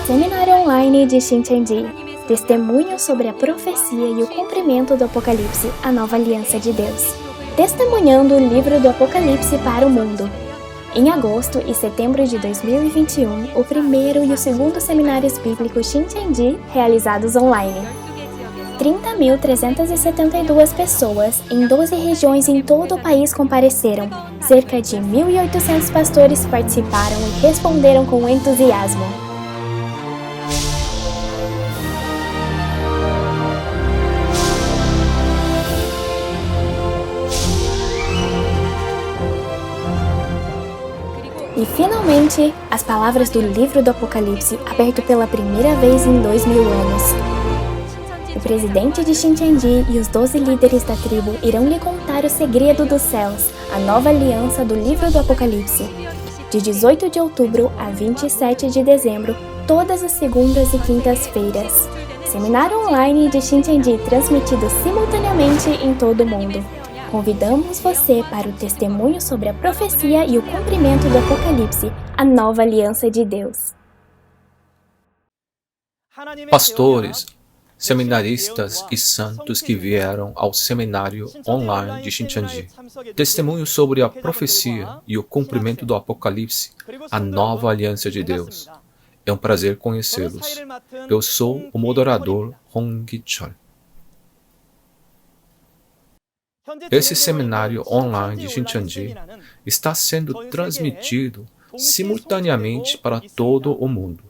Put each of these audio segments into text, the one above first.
Seminário Online de Shincheonji. Testemunho sobre a profecia e o cumprimento do Apocalipse, a nova aliança de Deus. Testemunhando o livro do Apocalipse para o mundo. Em agosto e setembro de 2021, o primeiro e o segundo seminários bíblicos Shincheonji realizados online. 30.372 pessoas em 12 regiões em todo o país compareceram. Cerca de 1.800 pastores participaram e responderam com entusiasmo. E finalmente, as palavras do livro do Apocalipse, aberto pela primeira vez em 2000 anos. O presidente de Shincheonji e os 12 líderes da tribo irão lhe contar o segredo dos céus, a nova aliança do livro do Apocalipse. De 18 de outubro a 27 de dezembro, todas as segundas e quintas-feiras. Seminário online de Shincheonji transmitido simultaneamente em todo o mundo. Convidamos você para o testemunho sobre a profecia e o cumprimento do Apocalipse, a nova aliança de Deus. Pastores, seminaristas e santos que vieram ao seminário online de Shincheonji. Testemunho sobre a profecia e o cumprimento do Apocalipse, a nova aliança de Deus. É um prazer conhecê-los. Eu sou o moderador Hong Gi-chol. Esse seminário online de Shincheonji está sendo transmitido simultaneamente para todo o mundo.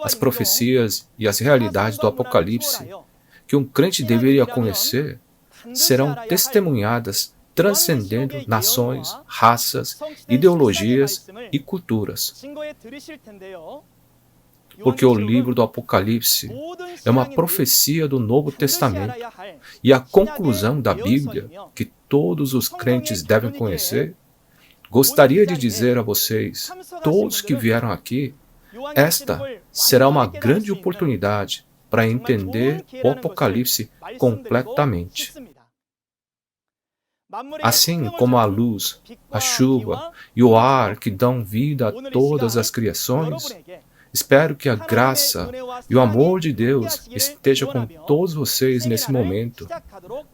As profecias e as realidades do Apocalipse que um crente deveria conhecer serão testemunhadas transcendendo nações, raças, ideologias e culturas. Porque o livro do Apocalipse é uma profecia do Novo Testamento e a conclusão da Bíblia que todos os crentes devem conhecer. Gostaria de dizer a vocês, todos que vieram aqui, esta será uma grande oportunidade para entender o Apocalipse completamente. Assim como a luz, a chuva e o ar que dão vida a todas as criações, espero que a graça e o amor de Deus estejam com todos vocês nesse momento.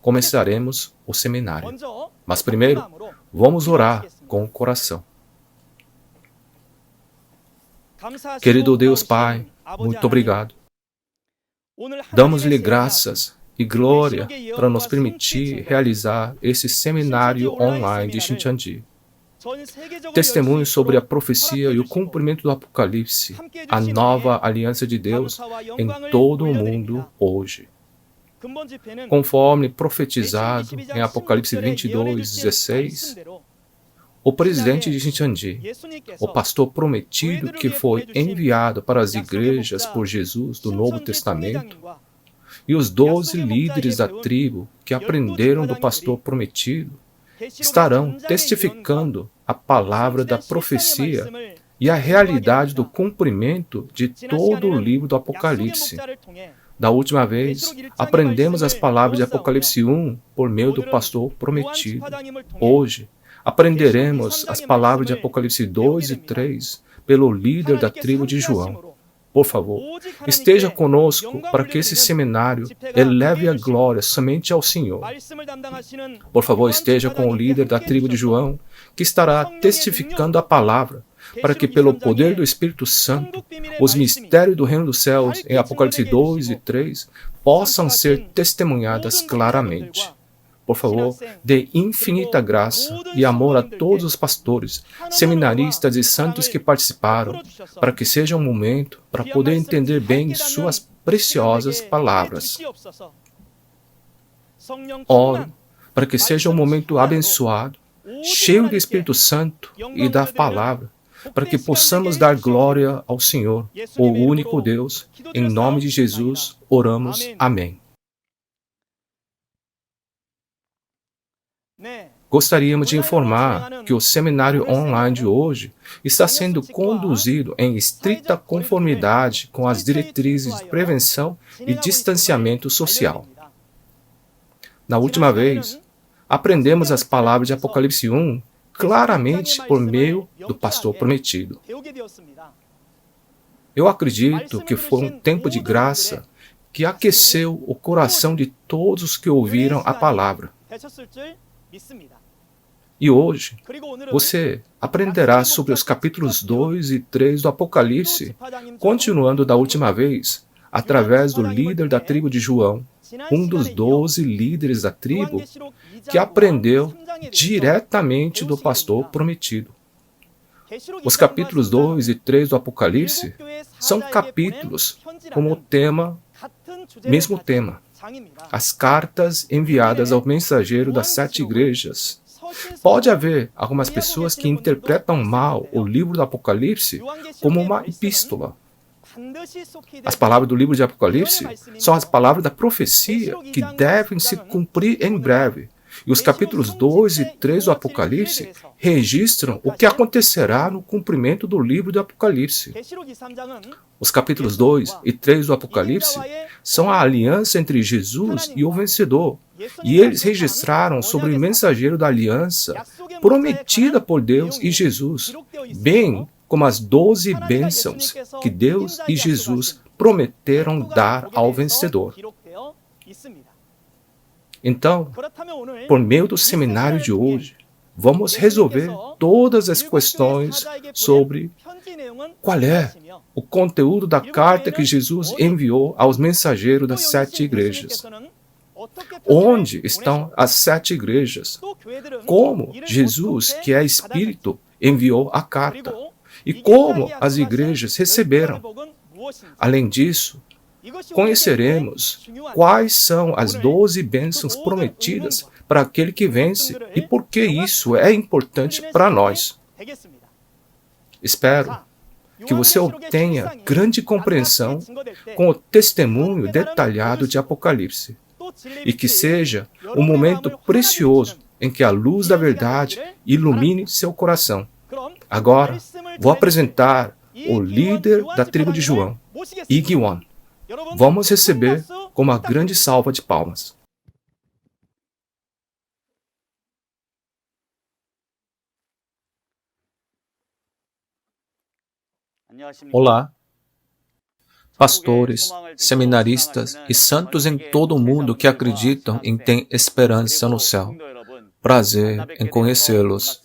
Começaremos o seminário. Mas primeiro, vamos orar com o coração. Querido Deus Pai, muito obrigado. Damos-lhe graças e glória para nos permitir realizar esse seminário online de Shincheonji. Testemunho sobre a profecia e o cumprimento do Apocalipse, a nova aliança de Deus em todo o mundo hoje. Conforme profetizado em Apocalipse 22:16, o presidente de Shincheonji, o pastor prometido que foi enviado para as igrejas por Jesus do Novo Testamento, e os 12 líderes da tribo que aprenderam do pastor prometido, estarão testificando a palavra da profecia e a realidade do cumprimento de todo o livro do Apocalipse. Da última vez, aprendemos as palavras de Apocalipse 1 por meio do pastor prometido. Hoje, aprenderemos as palavras de Apocalipse 2 e 3 pelo líder da tribo de João. Por favor, esteja conosco para que esse seminário eleve a glória somente ao Senhor. Por favor, esteja com o líder da tribo de João, que estará testificando a palavra, para que pelo poder do Espírito Santo, os mistérios do reino dos céus em Apocalipse 2 e 3 possam ser testemunhadas claramente. Por favor, dê infinita graça e amor a todos os pastores, seminaristas e santos que participaram, para que seja um momento para poder entender bem suas preciosas palavras. Oro para que seja um momento abençoado, cheio do Espírito Santo e da palavra, para que possamos dar glória ao Senhor, o único Deus. Em nome de Jesus, oramos. Amém. Gostaríamos de informar que o seminário online de hoje está sendo conduzido em estrita conformidade com as diretrizes de prevenção e distanciamento social. Na última vez, aprendemos as palavras de Apocalipse 1 claramente por meio do pastor prometido. Eu acredito que foi um tempo de graça que aqueceu o coração de todos os que ouviram a palavra. E hoje, você aprenderá sobre os capítulos 2 e 3 do Apocalipse, continuando da última vez, através do líder da tribo de João, um dos 12 líderes da tribo, que aprendeu diretamente do pastor prometido. Os capítulos 2 e 3 do Apocalipse são capítulos com o mesmo tema, as cartas enviadas ao mensageiro das 7 igrejas. Pode haver algumas pessoas que interpretam mal o livro do Apocalipse como uma epístola. As palavras do livro de Apocalipse são as palavras da profecia que devem se cumprir em breve. E os capítulos 2 e 3 do Apocalipse registram o que acontecerá no cumprimento do livro do Apocalipse. Os capítulos 2 e 3 do Apocalipse são a aliança entre Jesus e o vencedor, e eles registraram sobre o mensageiro da aliança prometida por Deus e Jesus, bem como as 12 bênçãos que Deus e Jesus prometeram dar ao vencedor. Então, por meio do seminário de hoje, vamos resolver todas as questões sobre qual é o conteúdo da carta que Jesus enviou aos mensageiros das 7 igrejas. Onde estão as 7 igrejas? Como Jesus, que é Espírito, enviou a carta? E como as igrejas receberam? Além disso, conheceremos quais são as 12 bênçãos prometidas para aquele que vence e por que isso é importante para nós. Espero que você obtenha grande compreensão com o testemunho detalhado de Apocalipse e que seja um momento precioso em que a luz da verdade ilumine seu coração. Agora, vou apresentar o líder da tribo de João, Ig-wan. Vamos receber com uma grande salva de palmas. Olá, pastores, seminaristas e santos em todo o mundo que acreditam e têm esperança no céu. Prazer em conhecê-los.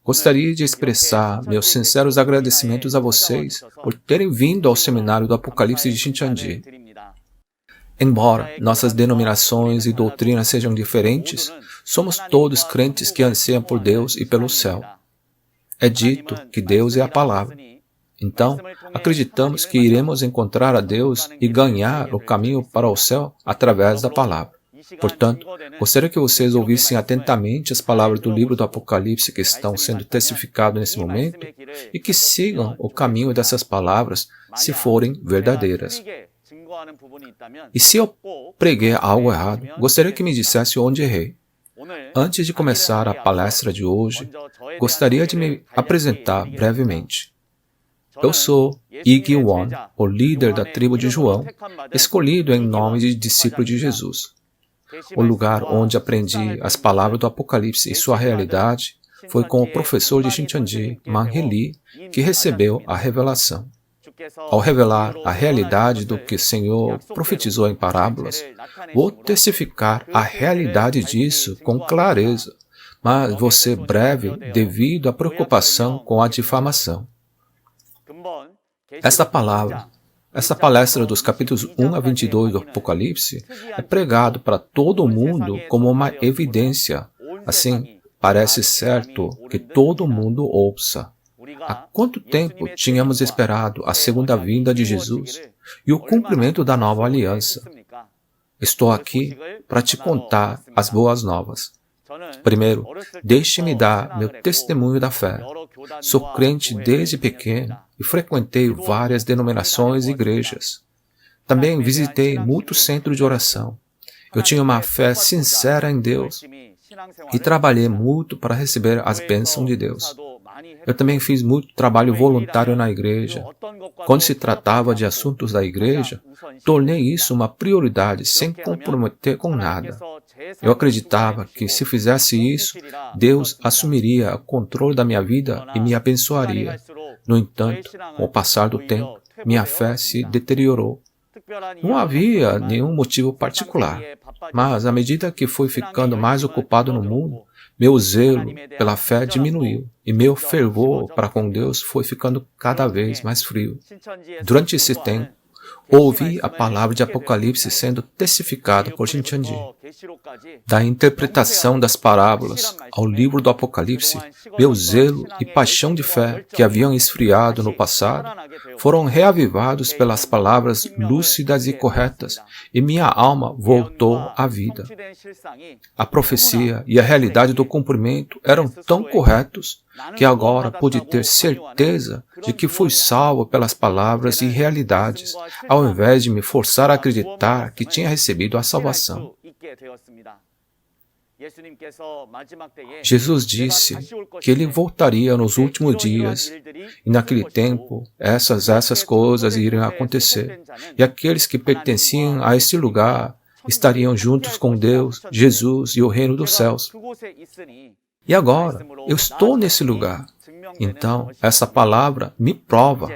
Gostaria de expressar meus sinceros agradecimentos a vocês por terem vindo ao seminário do Apocalipse de Shincheonji. Embora nossas denominações e doutrinas sejam diferentes, somos todos crentes que anseiam por Deus e pelo céu. É dito que Deus é a palavra. Então, acreditamos que iremos encontrar a Deus e ganhar o caminho para o céu através da palavra. Portanto, gostaria que vocês ouvissem atentamente as palavras do livro do Apocalipse que estão sendo testificadas nesse momento e que sigam o caminho dessas palavras se forem verdadeiras. E se eu preguei algo errado, gostaria que me dissesse onde errei. Antes de começar a palestra de hoje, gostaria de me apresentar brevemente. Eu sou Ig-wan, o líder da tribo de João, escolhido em nome de discípulo de Jesus. O lugar onde aprendi as palavras do Apocalipse e sua realidade foi com o professor de Shincheonji, Man-hee Lee, que recebeu a revelação. Ao revelar a realidade do que o Senhor profetizou em parábolas, vou testificar a realidade disso com clareza, mas vou ser breve devido à preocupação com a difamação. Esta palestra dos capítulos 1 a 22 do Apocalipse é pregado para todo mundo como uma evidência. Assim, parece certo que todo mundo ouça. Há quanto tempo tínhamos esperado a segunda vinda de Jesus e o cumprimento da nova aliança? Estou aqui para te contar as boas novas. Primeiro, deixe-me dar meu testemunho da fé. Sou crente desde pequeno e frequentei várias denominações e igrejas. Também visitei muitos centros de oração. Eu tinha uma fé sincera em Deus e trabalhei muito para receber as bênçãos de Deus. Eu também fiz muito trabalho voluntário na igreja. Quando se tratava de assuntos da igreja, tornei isso uma prioridade sem comprometer com nada. Eu acreditava que se fizesse isso, Deus assumiria o controle da minha vida e me abençoaria. No entanto, com o passar do tempo, minha fé se deteriorou. Não havia nenhum motivo particular, mas à medida que fui ficando mais ocupado no mundo, meu zelo pela fé diminuiu e meu fervor para com Deus foi ficando cada vez mais frio. Durante esse tempo, ouvi a palavra de Apocalipse sendo testificada por Shincheonji. Da interpretação das parábolas ao livro do Apocalipse, meu zelo e paixão de fé que haviam esfriado no passado foram reavivados pelas palavras lúcidas e corretas, e minha alma voltou à vida. A profecia e a realidade do cumprimento eram tão corretos que agora pude ter certeza de que fui salvo pelas palavras e realidades, ao invés de me forçar a acreditar que tinha recebido a salvação. Jesus disse que Ele voltaria nos últimos dias, e naquele tempo essas coisas iriam acontecer, e aqueles que pertenciam a este lugar estariam juntos com Deus, Jesus e o reino dos céus. E agora, eu estou nesse lugar. Então, essa palavra me prova.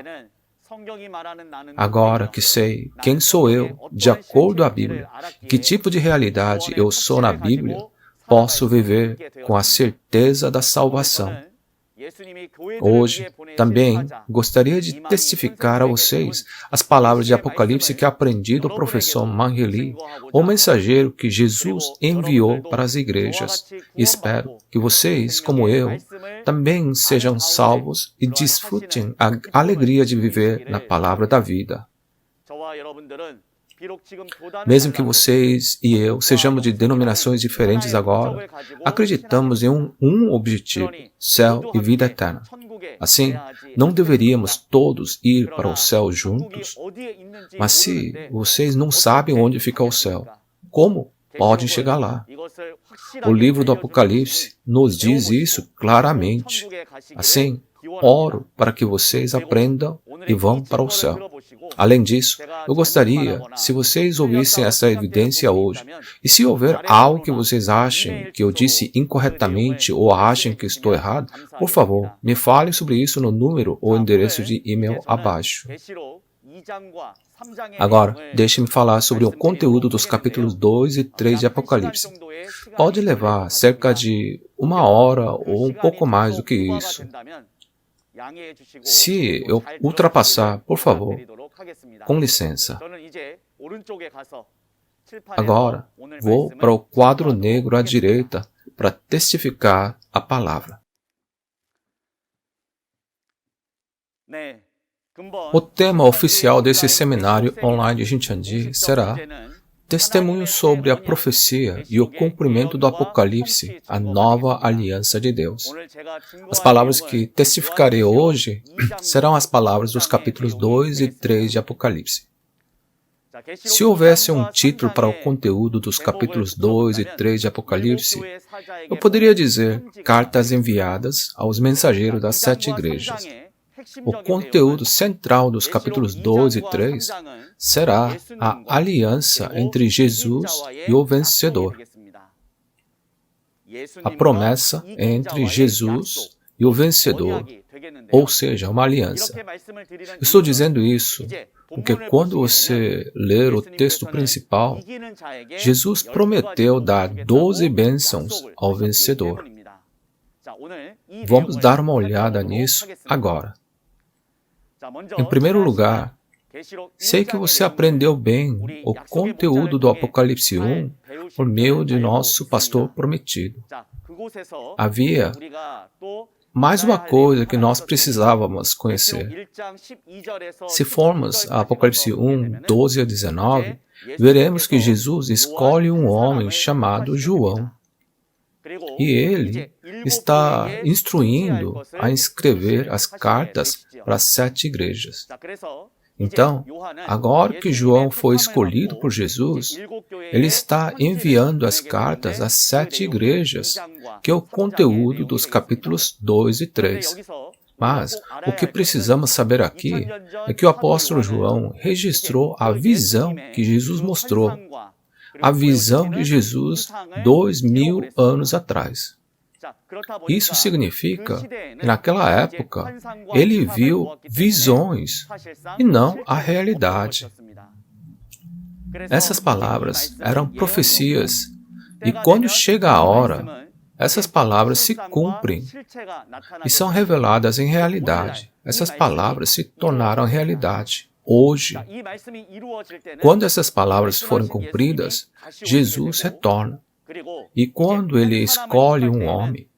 Agora que sei quem sou eu, de acordo à Bíblia, que tipo de realidade eu sou na Bíblia, posso viver com a certeza da salvação. Hoje, também, gostaria de testificar a vocês as palavras de Apocalipse que aprendi do professor Mangheli, o mensageiro que Jesus enviou para as igrejas. Espero que vocês, como eu, também sejam salvos e desfrutem a alegria de viver na palavra da vida. Mesmo que vocês e eu sejamos de denominações diferentes agora, acreditamos em um objetivo, céu e vida eterna. Assim, não deveríamos todos ir para o céu juntos? Mas se vocês não sabem onde fica o céu, como podem chegar lá? O livro do Apocalipse nos diz isso claramente. Assim, oro para que vocês aprendam e vão para o céu. Além disso, eu gostaria, se vocês ouvissem essa evidência hoje, e se houver algo que vocês achem que eu disse incorretamente ou achem que estou errado, por favor, me falem sobre isso no número ou endereço de e-mail abaixo. Agora, deixe-me falar sobre o conteúdo dos capítulos 2 e 3 de Apocalipse. Pode levar cerca de 1 hora ou um pouco mais do que isso. Se eu ultrapassar, por favor, com licença. Agora, vou para o quadro negro à direita para testificar a palavra. O tema oficial desse seminário online de Shincheonji será Testemunho sobre a profecia e o cumprimento do Apocalipse, a nova aliança de Deus. As palavras que testificarei hoje serão as palavras dos capítulos 2 e 3 de Apocalipse. Se houvesse um título para o conteúdo dos capítulos 2 e 3 de Apocalipse, eu poderia dizer Cartas enviadas aos mensageiros das 7 igrejas. O conteúdo central dos capítulos 2 e 3 será a aliança entre Jesus e o vencedor. A promessa entre Jesus e o vencedor, ou seja, uma aliança. Estou dizendo isso porque quando você ler o texto principal, Jesus prometeu dar 12 bênçãos ao vencedor. Vamos dar uma olhada nisso agora. Em primeiro lugar, sei que você aprendeu bem o conteúdo do Apocalipse 1 por meio de nosso pastor prometido. Havia mais uma coisa que nós precisávamos conhecer. Se formos a Apocalipse 1, 12 a 19, veremos que Jesus escolhe um homem chamado João. E ele está instruindo a escrever as cartas para as 7 igrejas. Então, agora que João foi escolhido por Jesus, ele está enviando as cartas às 7 igrejas, que é o conteúdo dos capítulos 2 e 3. Mas, o que precisamos saber aqui é que o apóstolo João registrou a visão que Jesus mostrou, a visão de Jesus 2000 anos atrás. Isso significa que naquela época ele viu visões e não a realidade. Essas palavras eram profecias e quando chega a hora, essas palavras se cumprem e são reveladas em realidade. Essas palavras se tornaram realidade hoje. Quando essas palavras forem cumpridas, Jesus retorna. E quando ele escolhe um homem,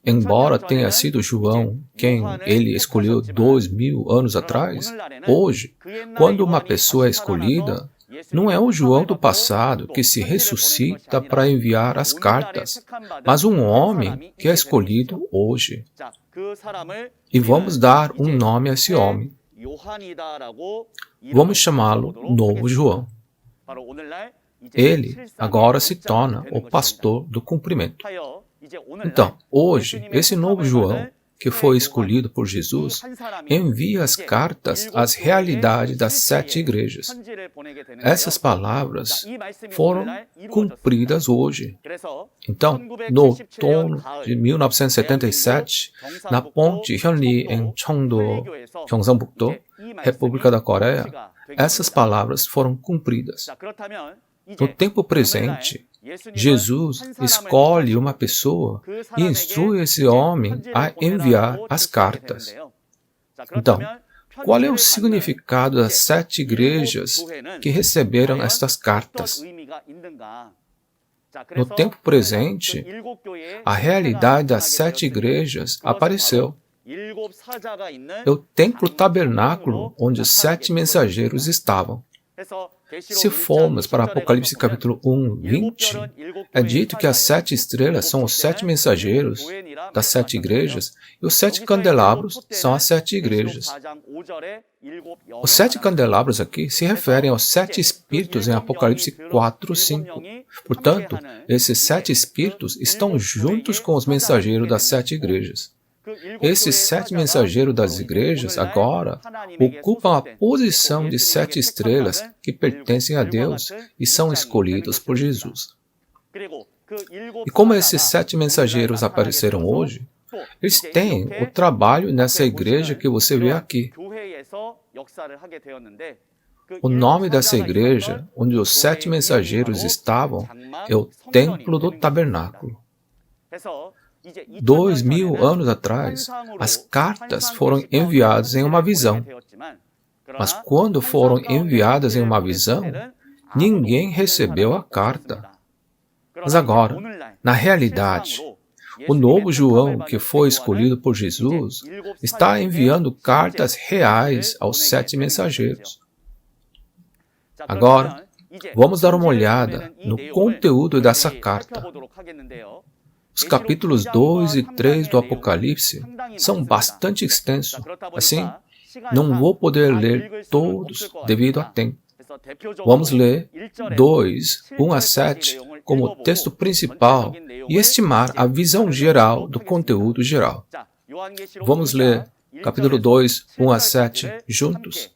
embora tenha sido João quem ele escolheu 2000 anos atrás, hoje, quando uma pessoa é escolhida, não é o João do passado que se ressuscita para enviar as cartas, mas um homem que é escolhido hoje. E vamos dar um nome a esse homem. Vamos chamá-lo Novo João. Ele agora se torna o pastor do cumprimento. Então, hoje, esse novo João, que foi escolhido por Jesus, envia as cartas às realidades das 7 igrejas. Essas palavras foram cumpridas hoje. Então, no outono de 1977, na ponte Hyunri em Cheongdo, Gyeongsangbuk-do, República da Coreia, essas palavras foram cumpridas. No tempo presente, Jesus escolhe uma pessoa e instrui esse homem a enviar as cartas. Então, qual é o significado das 7 igrejas que receberam estas cartas? No tempo presente, a realidade das 7 igrejas apareceu. É o templo tabernáculo onde os 7 mensageiros estavam. Se formos para Apocalipse capítulo 1, 20, é dito que as 7 estrelas são os 7 mensageiros das 7 igrejas e os 7 candelabros são as 7 igrejas. Os 7 candelabros aqui se referem aos 7 espíritos em Apocalipse 4, 5. Portanto, esses 7 espíritos estão juntos com os mensageiros das 7 igrejas. Esses 7 mensageiros das igrejas agora ocupam a posição de 7 estrelas que pertencem a Deus e são escolhidos por Jesus. E como esses 7 mensageiros apareceram hoje, eles têm o trabalho nessa igreja que você vê aqui. O nome dessa igreja, onde os 7 mensageiros estavam, é o Templo do Tabernáculo. 2000 anos atrás, as cartas foram enviadas em uma visão. Mas quando foram enviadas em uma visão, ninguém recebeu a carta. Mas agora, na realidade, o novo João, que foi escolhido por Jesus, está enviando cartas reais aos 7 mensageiros. Agora, vamos dar uma olhada no conteúdo dessa carta. Os capítulos 2 e 3 do Apocalipse são bastante extensos. Assim, não vou poder ler todos devido a tempo. Vamos ler 2, 1 a 7 como texto principal e estimar a visão geral do conteúdo geral. Vamos ler capítulo 2, 1 a 7 juntos.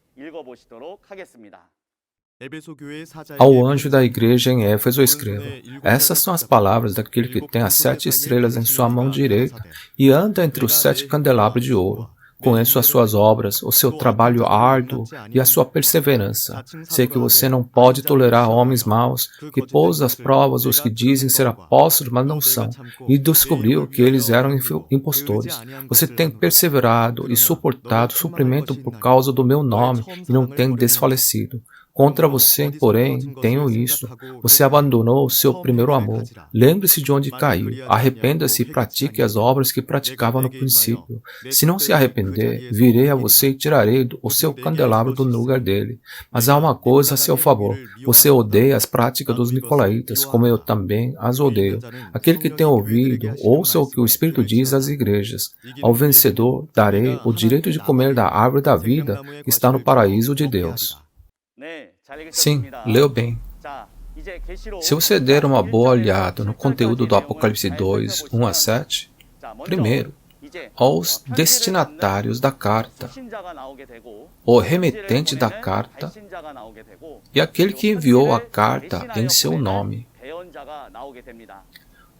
Ao anjo da igreja em Éfeso escreva: essas são as palavras daquele que tem as 7 estrelas em sua mão direita e anda entre os 7 candelabros de ouro. Conheço as suas obras, o seu trabalho árduo e a sua perseverança. Sei que você não pode tolerar homens maus, que pôs às provas os que dizem ser apóstolos, mas não são, e descobriu que eles eram impostores. Você tem perseverado e suportado sofrimento por causa do meu nome e não tem desfalecido. Contra você, porém, tenho isso. Você abandonou o seu primeiro amor. Lembre-se de onde caiu. Arrependa-se e pratique as obras que praticava no princípio. Se não se arrepender, virei a você e tirarei o seu candelabro do lugar dele. Mas há uma coisa a seu favor. Você odeia as práticas dos nicolaítas, como eu também as odeio. Aquele que tem ouvido, ouça o que o Espírito diz às igrejas. Ao vencedor darei o direito de comer da árvore da vida que está no paraíso de Deus. Sim, leu bem. Se você der uma boa olhada no conteúdo do Apocalipse 2, 1 a 7, primeiro, aos destinatários da carta, o remetente da carta e aquele que enviou a carta em seu nome.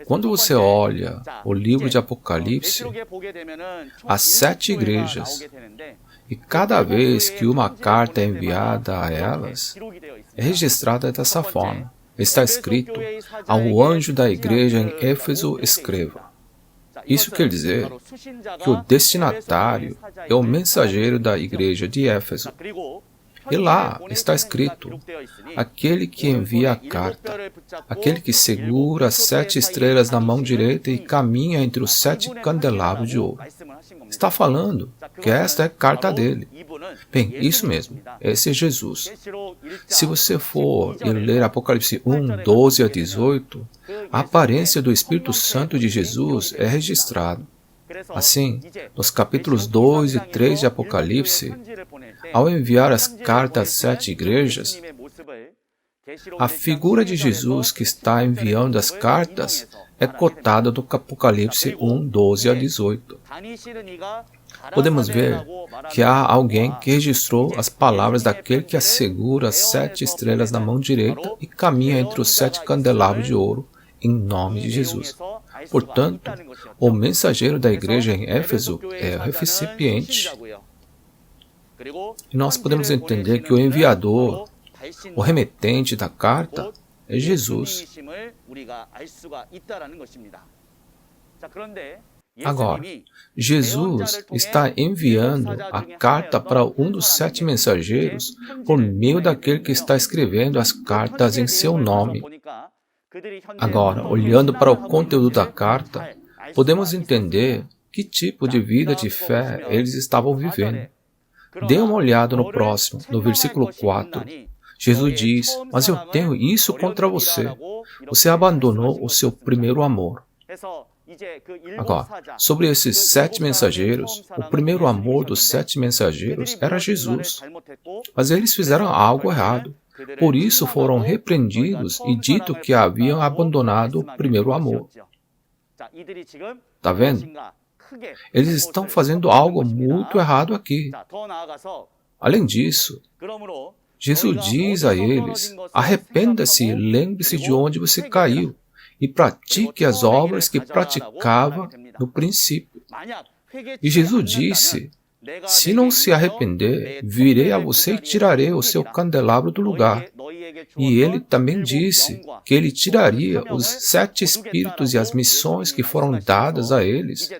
Quando você olha o livro de Apocalipse, há 7 igrejas, e cada vez que uma carta é enviada a elas, é registrada dessa forma. Está escrito: ao anjo da igreja em Éfeso escreva. Isso quer dizer que o destinatário é o mensageiro da igreja de Éfeso. E lá está escrito: aquele que envia a carta, aquele que segura as 7 estrelas na mão direita e caminha entre os 7 candelabros de ouro. Está falando que esta é a carta dele. Bem, isso mesmo, esse é Jesus. Se você for ler Apocalipse 1, 12 a 18, a aparência do Espírito Santo de Jesus é registrada. Assim, nos capítulos 2 e 3 de Apocalipse, ao enviar as cartas às 7 igrejas, a figura de Jesus que está enviando as cartas é cotada no Apocalipse 1, 12 a 18. Podemos ver que há alguém que registrou as palavras daquele que assegura as 7 estrelas na mão direita e caminha entre os 7 candelabros de ouro, em nome de Jesus. Portanto, o mensageiro da igreja em Éfeso é o recipiente. E nós podemos entender que o enviador, o remetente da carta, é Jesus. Agora, Jesus está enviando a carta para um dos 7 mensageiros por meio daquele que está escrevendo as cartas em seu nome. Agora, olhando para o conteúdo da carta, podemos entender que tipo de vida de fé eles estavam vivendo. Dê uma olhada no próximo, no versículo 4. Jesus diz: mas eu tenho isso contra você. Você abandonou o seu primeiro amor. Agora, sobre esses 7 mensageiros, o primeiro amor dos 7 mensageiros era Jesus. Mas eles fizeram algo errado. Por isso foram repreendidos e dito que haviam abandonado o primeiro amor. Está vendo? Eles estão fazendo algo muito errado aqui. Além disso, Jesus diz a eles: arrependa-se e lembre-se de onde você caiu e pratique as obras que praticava no princípio. E Jesus disse: se não se arrepender, virei a você e tirarei o seu candelabro do lugar. E ele também disse que ele tiraria os 7 espíritos e as missões que foram dadas a eles.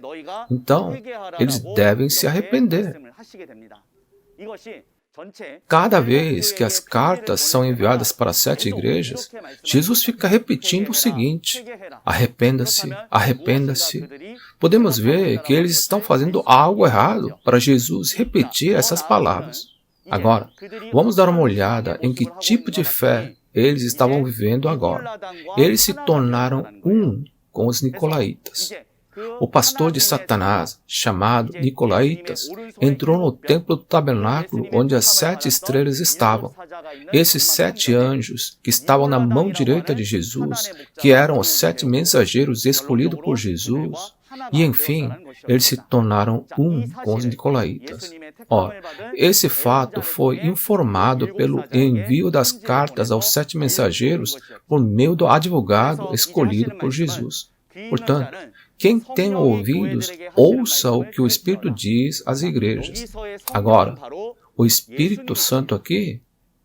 Então, eles devem se arrepender. Cada vez que as cartas são enviadas para 7 igrejas, Jesus fica repetindo o seguinte: arrependa-se, arrependa-se. Podemos ver que eles estão fazendo algo errado para Jesus repetir essas palavras. Agora, vamos dar uma olhada em que tipo de fé eles estavam vivendo agora. Eles se tornaram um com os nicolaítas. O pastor de Satanás, chamado Nicolaítas, entrou no templo do tabernáculo onde as 7 estrelas estavam. Esses 7 anjos que estavam na mão direita de Jesus, que eram os 7 mensageiros escolhidos por Jesus, e enfim, eles se tornaram um com os nicolaítas. Ora, esse fato foi informado pelo envio das cartas aos 7 mensageiros por meio do advogado escolhido por Jesus. Portanto, quem tem ouvidos, ouça o que o Espírito diz às igrejas. Agora, o Espírito Santo aqui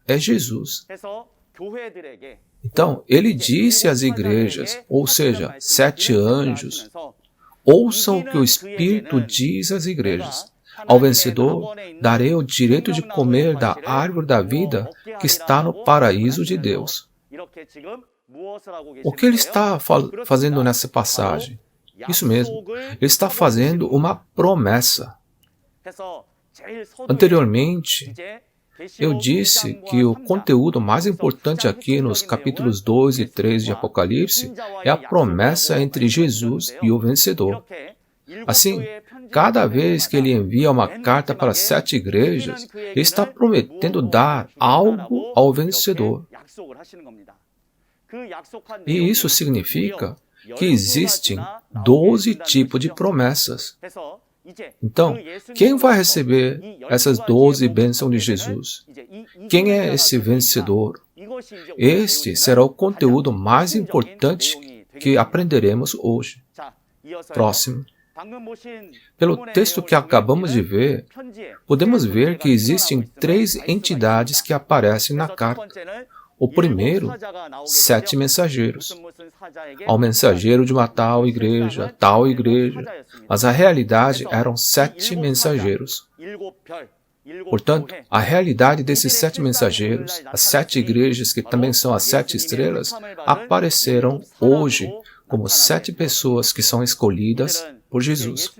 é Jesus. Então, ele disse às igrejas, ou seja, 7 anjos, ouçam o que o Espírito diz às igrejas. Ao vencedor, darei o direito de comer da árvore da vida que está no paraíso de Deus. O que ele está fazendo nessa passagem? Isso mesmo, ele está fazendo uma promessa. Anteriormente, eu disse que o conteúdo mais importante aqui nos capítulos 2 e 3 de Apocalipse é a promessa entre Jesus e o vencedor. Assim, cada vez que ele envia uma carta para 7 igrejas, ele está prometendo dar algo ao vencedor. E isso significa que existem 12 tipos de promessas. Então, quem vai receber essas 12 bênçãos de Jesus? Quem é esse vencedor? Este será o conteúdo mais importante que aprenderemos hoje. Próximo. Pelo texto que acabamos de ver, podemos ver que existem 3 entidades que aparecem na carta. O primeiro, 7 mensageiros. Ao mensageiro de uma tal igreja, mas a realidade eram 7 mensageiros. Portanto, a realidade desses 7 mensageiros, as 7 igrejas que também são as 7 estrelas, apareceram hoje como 7 pessoas que são escolhidas por Jesus.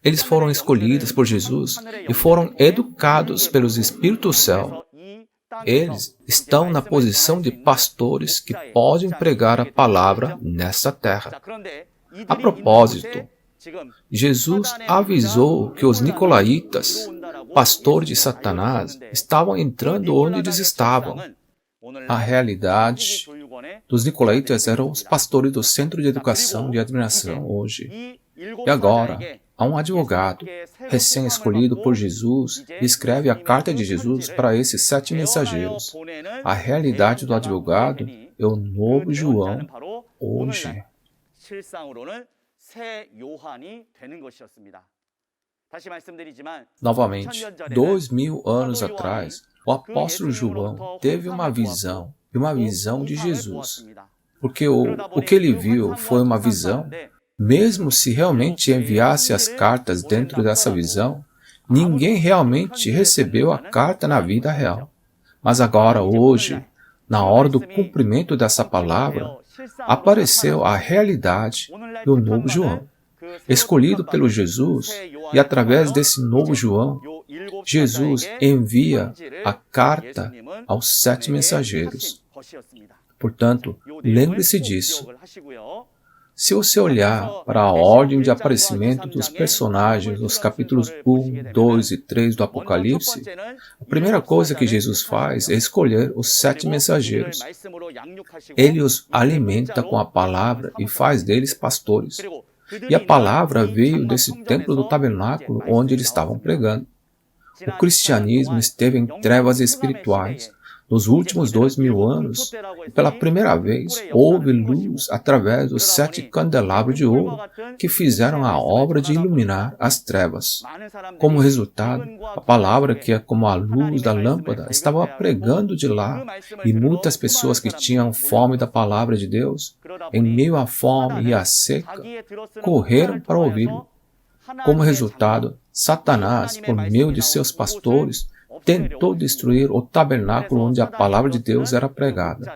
Eles foram escolhidos por Jesus e foram educados pelos Espíritos do céu. Eles estão na posição de pastores que podem pregar a palavra nesta terra. A propósito, Jesus avisou que os nicolaítas, pastores de Satanás, estavam entrando onde eles estavam. A realidade dos nicolaítas eram os pastores do Centro de Educação de Admiração hoje. E agora, há um advogado, recém-escolhido por Jesus, e escreve a carta de Jesus para esses 7 mensageiros. A realidade do advogado é o novo João hoje. Novamente, 2000 anos atrás, o apóstolo João teve uma visão de Jesus. Porque o que ele viu foi uma visão. Mesmo se realmente enviasse as cartas dentro dessa visão, ninguém realmente recebeu a carta na vida real. Mas agora, hoje, na hora do cumprimento dessa palavra, apareceu a realidade do novo João, escolhido pelo Jesus, e através desse novo João, Jesus envia a carta aos 7 mensageiros. Portanto, lembre-se disso. Se você olhar para a ordem de aparecimento dos personagens nos capítulos 1, 2 e 3 do Apocalipse, a primeira coisa que Jesus faz é escolher os 7 mensageiros. Ele os alimenta com a palavra e faz deles pastores. E a palavra veio desse templo do tabernáculo onde eles estavam pregando. O cristianismo esteve em trevas espirituais. Nos últimos 2000 anos, pela primeira vez, houve luz através dos 7 candelabros de ouro que fizeram a obra de iluminar as trevas. Como resultado, a palavra que é como a luz da lâmpada estava pregando de lá, e muitas pessoas que tinham fome da palavra de Deus, em meio à fome e à seca, correram para ouvi-lo. Como resultado, Satanás, por meio de seus pastores, tentou destruir o tabernáculo onde a palavra de Deus era pregada.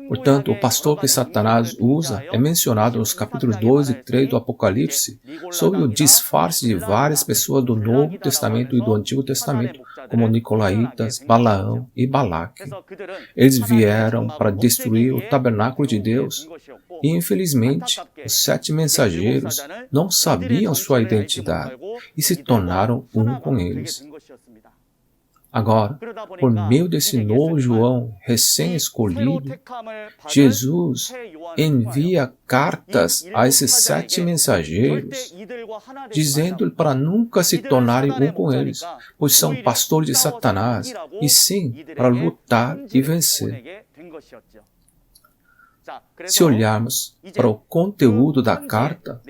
Portanto, o pastor que Satanás usa é mencionado nos capítulos 2 e 3 do Apocalipse sob o disfarce de várias pessoas do Novo Testamento e do Antigo Testamento, como Nicolaitas, Balaão e Balaque. Eles vieram para destruir o tabernáculo de Deus e, infelizmente, os 7 mensageiros não sabiam sua identidade e se tornaram um com eles. Agora, por meio desse novo João recém-escolhido, Jesus envia cartas a esses 7 mensageiros, dizendo-lhe para nunca se tornarem um com eles, pois são pastores de Satanás, e sim para lutar e vencer. Se olharmos para o conteúdo da carta,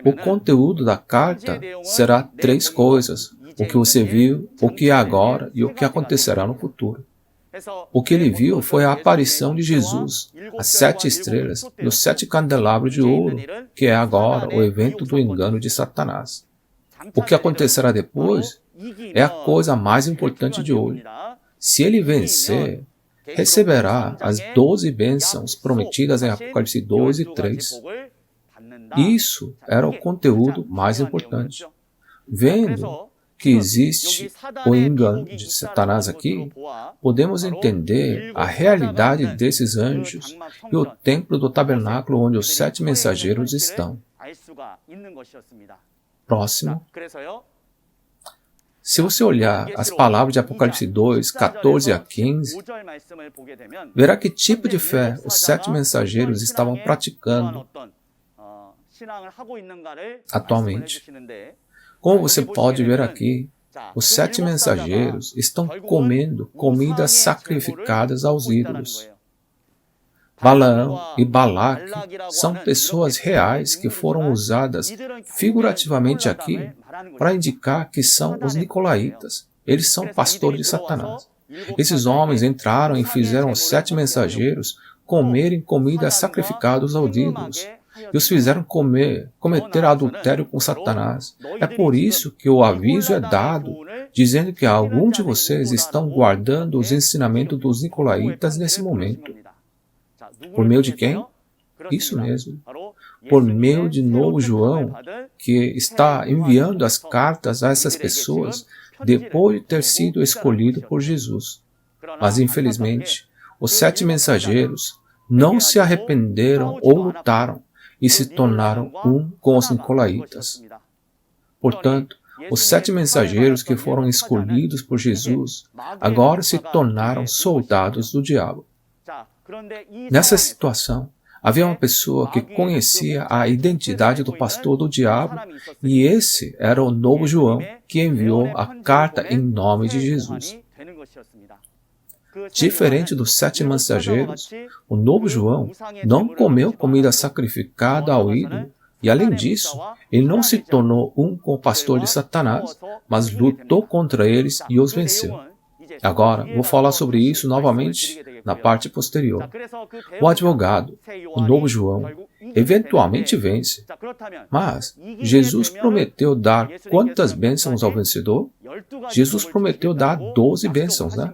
o conteúdo da carta será 3 coisas: o que você viu, o que é agora e o que acontecerá no futuro. O que ele viu foi a aparição de Jesus, as 7 estrelas e os 7 candelabros de ouro, que é agora o evento do engano de Satanás. O que acontecerá depois é a coisa mais importante de hoje. Se ele vencer, receberá as 12 bênçãos prometidas em Apocalipse 2 e 3. Isso era o conteúdo mais importante. Vendo que existe o engano de Satanás aqui, podemos entender a realidade desses anjos e o templo do tabernáculo onde os 7 mensageiros estão. Próximo. Se você olhar as palavras de Apocalipse 2, 14 a 15, verá que tipo de fé os 7 mensageiros estavam praticando atualmente. Como você pode ver aqui, os 7 mensageiros estão comendo comidas sacrificadas aos ídolos. Balaão e Balaque são pessoas reais que foram usadas figurativamente aqui para indicar que são os nicolaítas. Eles são pastores de Satanás. Esses homens entraram e fizeram os 7 mensageiros comerem comida sacrificada aos ídolos e os fizeram cometer adultério com Satanás. É por isso que o aviso é dado, dizendo que alguns de vocês estão guardando os ensinamentos dos nicolaítas nesse momento. Por meio de quem? Isso mesmo. Por meio de novo João, que está enviando as cartas a essas pessoas depois de ter sido escolhido por Jesus. Mas, infelizmente, os 7 mensageiros não se arrependeram ou lutaram e se tornaram um com os nicolaítas. Portanto, os 7 mensageiros que foram escolhidos por Jesus agora se tornaram soldados do diabo. Nessa situação, havia uma pessoa que conhecia a identidade do pastor do diabo e esse era o novo João que enviou a carta em nome de Jesus. Diferente dos 7 mensageiros, o novo João não comeu comida sacrificada ao ídolo e, além disso, ele não se tornou um com o pastor de Satanás, mas lutou contra eles e os venceu. Agora, vou falar sobre isso novamente na parte posterior. O advogado, o novo João, eventualmente vence. Mas Jesus prometeu dar quantas bênçãos ao vencedor? Jesus prometeu dar 12 bênçãos, né?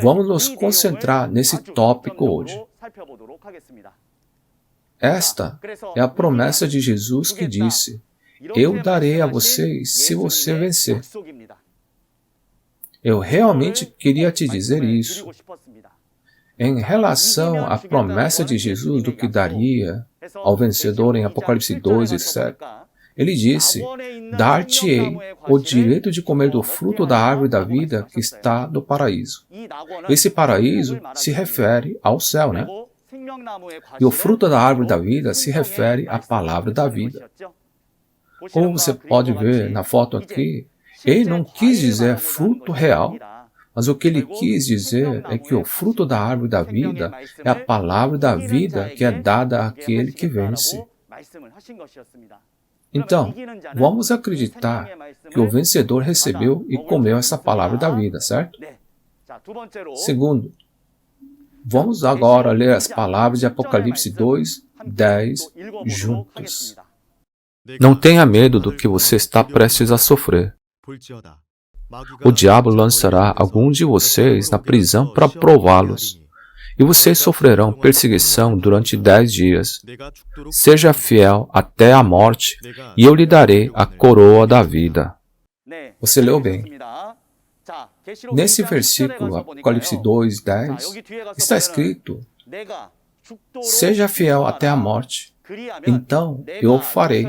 Vamos nos concentrar nesse tópico hoje. Esta é a promessa de Jesus que disse: eu darei a vocês se você vencer. Eu realmente queria te dizer isso. Em relação à promessa de Jesus do que daria ao vencedor em Apocalipse 2, etc., ele disse: dar-te-ei o direito de comer do fruto da árvore da vida que está no paraíso. Esse paraíso se refere ao céu, né? E o fruto da árvore da vida se refere à palavra da vida. Como você pode ver na foto aqui, ele não quis dizer fruto real, mas o que ele quis dizer é que o fruto da árvore da vida é a palavra da vida que é dada àquele que vence. Então, vamos acreditar que o vencedor recebeu e comeu essa palavra da vida, certo? Segundo, vamos agora ler as palavras de Apocalipse 2, 10 juntos. Não tenha medo do que você está prestes a sofrer. O diabo lançará alguns de vocês na prisão para prová-los, e vocês sofrerão perseguição durante 10 dias. Seja fiel até a morte, e eu lhe darei a coroa da vida. Você leu bem. Nesse versículo, Apocalipse 2, 10, está escrito: seja fiel até a morte, então eu o farei.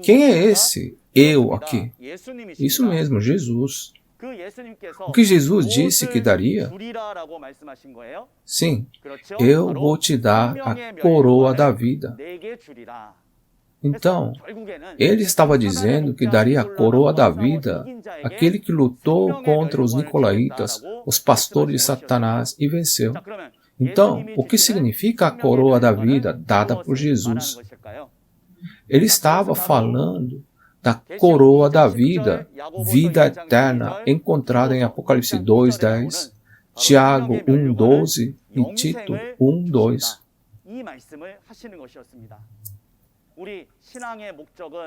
Quem é esse eu aqui? Isso mesmo, Jesus. O que Jesus disse que daria? Sim, eu vou te dar a coroa da vida. Então, ele estava dizendo que daria a coroa da vida àquele que lutou contra os nicolaítas, os pastores de Satanás, e venceu. Então, o que significa a coroa da vida dada por Jesus? Ele estava falando da coroa da vida, vida eterna, encontrada em Apocalipse 2, 10, Tiago 1, 12 e Tito 1, 2.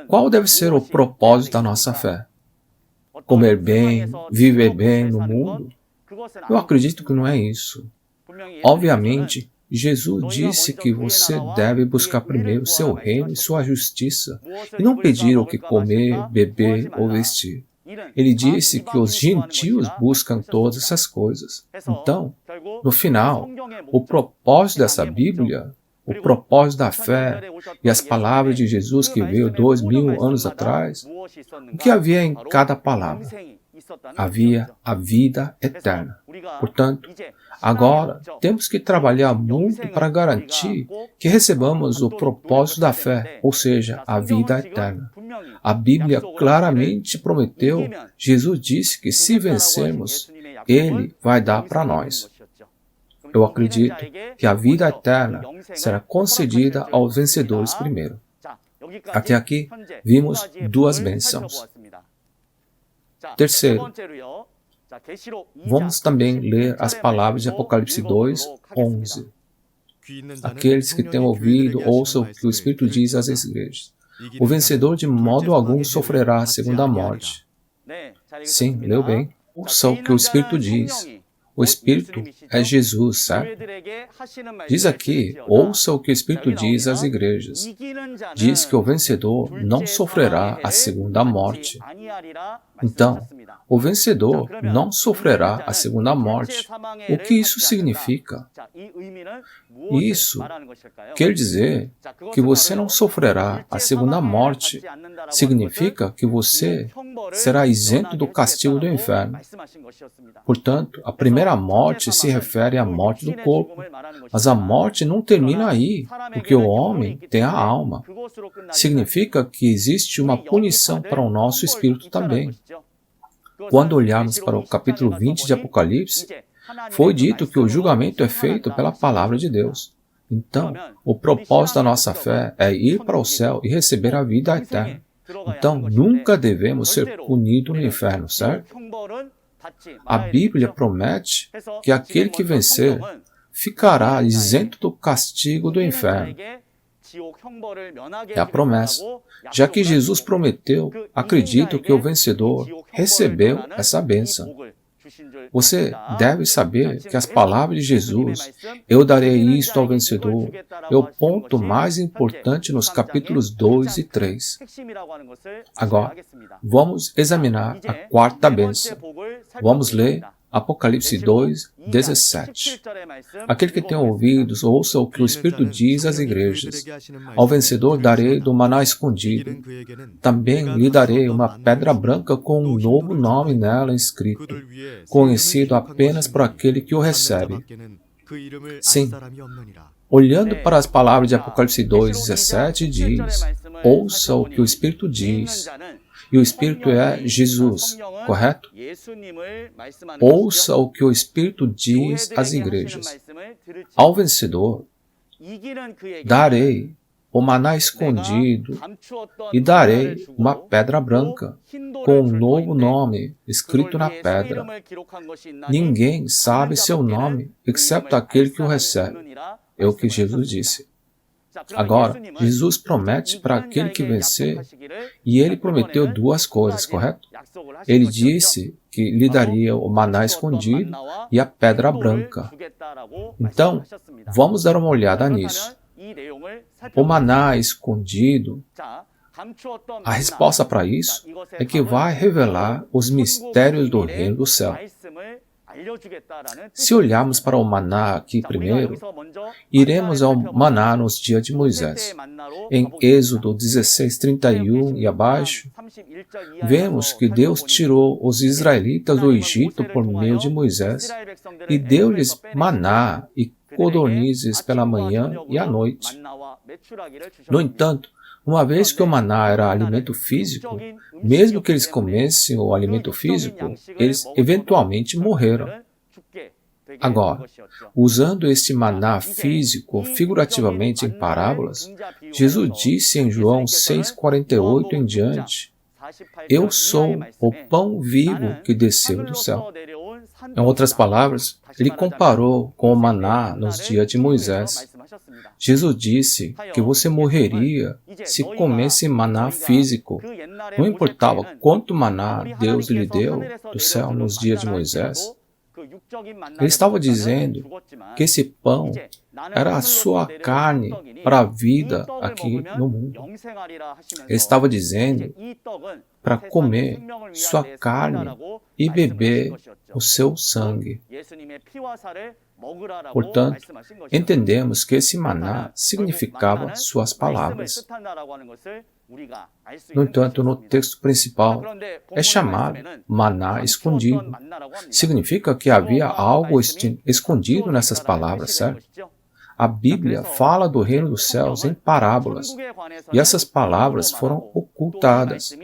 Qual deve ser o propósito da nossa fé? Comer bem, viver bem no mundo? Eu acredito que não é isso. Obviamente, Jesus disse que você deve buscar primeiro seu reino e sua justiça, e não pedir o que comer, beber ou vestir. Ele disse que os gentios buscam todas essas coisas. Então, no final, o propósito dessa Bíblia, o propósito da fé e as palavras de Jesus que veio 2000 anos atrás, o que havia em cada palavra? Havia a vida eterna. Portanto, agora temos que trabalhar muito para garantir que recebamos o propósito da fé, ou seja, a vida eterna. A Bíblia claramente prometeu, Jesus disse que se vencermos, Ele vai dar para nós. Eu acredito que a vida eterna será concedida aos vencedores primeiro. Até aqui, vimos duas bênçãos. Terceiro, vamos também ler as palavras de Apocalipse 2:11. Aqueles que têm ouvido, ouçam o que o Espírito diz às igrejas. O vencedor de modo algum sofrerá a segunda morte. Sim, leu bem. Ouça o que o Espírito diz. O Espírito é Jesus, certo? Diz aqui, ouça o que o Espírito diz às igrejas. Diz que o vencedor não sofrerá a segunda morte. Então, o vencedor não sofrerá a segunda morte. O que isso significa? Isso quer dizer que você não sofrerá a segunda morte. Significa que você será isento do castigo do inferno. Portanto, a primeira morte se refere à morte do corpo. Mas a morte não termina aí, porque o homem tem a alma. Significa que existe uma punição para o nosso espírito também. Quando olharmos para o capítulo 20 de Apocalipse, foi dito que o julgamento é feito pela palavra de Deus. Então, o propósito da nossa fé é ir para o céu e receber a vida eterna. Então, nunca devemos ser punidos no inferno, certo? A Bíblia promete que aquele que vencer ficará isento do castigo do inferno. É a promessa. Já que Jesus prometeu, acredito que o vencedor recebeu essa bênção. Você deve saber que as palavras de Jesus, eu darei isto ao vencedor, é o ponto mais importante nos capítulos 2 e 3. Agora, vamos examinar a quarta bênção. Vamos ler Apocalipse 2:17. Aquele que tem ouvidos, ouça o que o Espírito diz às igrejas. Ao vencedor darei do maná escondido. Também lhe darei uma pedra branca com um novo nome nela escrito, conhecido apenas por aquele que o recebe. Sim, olhando para as palavras de Apocalipse 2:17, diz, ouça o que o Espírito diz. E o Espírito é Jesus, correto? Ouça o que o Espírito diz às igrejas. Ao vencedor, darei o maná escondido e darei uma pedra branca, com um novo nome escrito na pedra. Ninguém sabe seu nome, exceto aquele que o recebe. É o que Jesus disse. Agora, Jesus promete para aquele que vencer, e ele prometeu duas coisas, correto? Ele disse que lhe daria o maná escondido e a pedra branca. Então, vamos dar uma olhada nisso. O maná escondido, a resposta para isso é que vai revelar os mistérios do reino do céu. Se olharmos para o maná aqui primeiro, iremos ao maná nos dias de Moisés. Em Êxodo 16:31 e abaixo, vemos que Deus tirou os israelitas do Egito por meio de Moisés e deu-lhes maná e codornizes pela manhã e à noite. No entanto, uma vez que o maná era alimento físico, mesmo que eles comessem o alimento físico, eles eventualmente morreram. Agora, usando este maná físico figurativamente em parábolas, Jesus disse em João 6:48 em diante, eu sou o pão vivo que desceu do céu. Em outras palavras, ele comparou com o maná nos dias de Moisés. Jesus disse que você morreria se comesse maná físico. Não importava quanto maná Deus lhe deu do céu nos dias de Moisés. Ele estava dizendo que esse pão era a sua carne para a vida aqui no mundo. Ele estava dizendo para comer sua carne e beber o seu sangue. Portanto, entendemos que esse maná significava suas palavras. No entanto, no texto principal, é chamado maná escondido. Significa que havia algo escondido nessas palavras, certo? A Bíblia fala do reino dos céus em parábolas, e essas palavras foram ocultadas.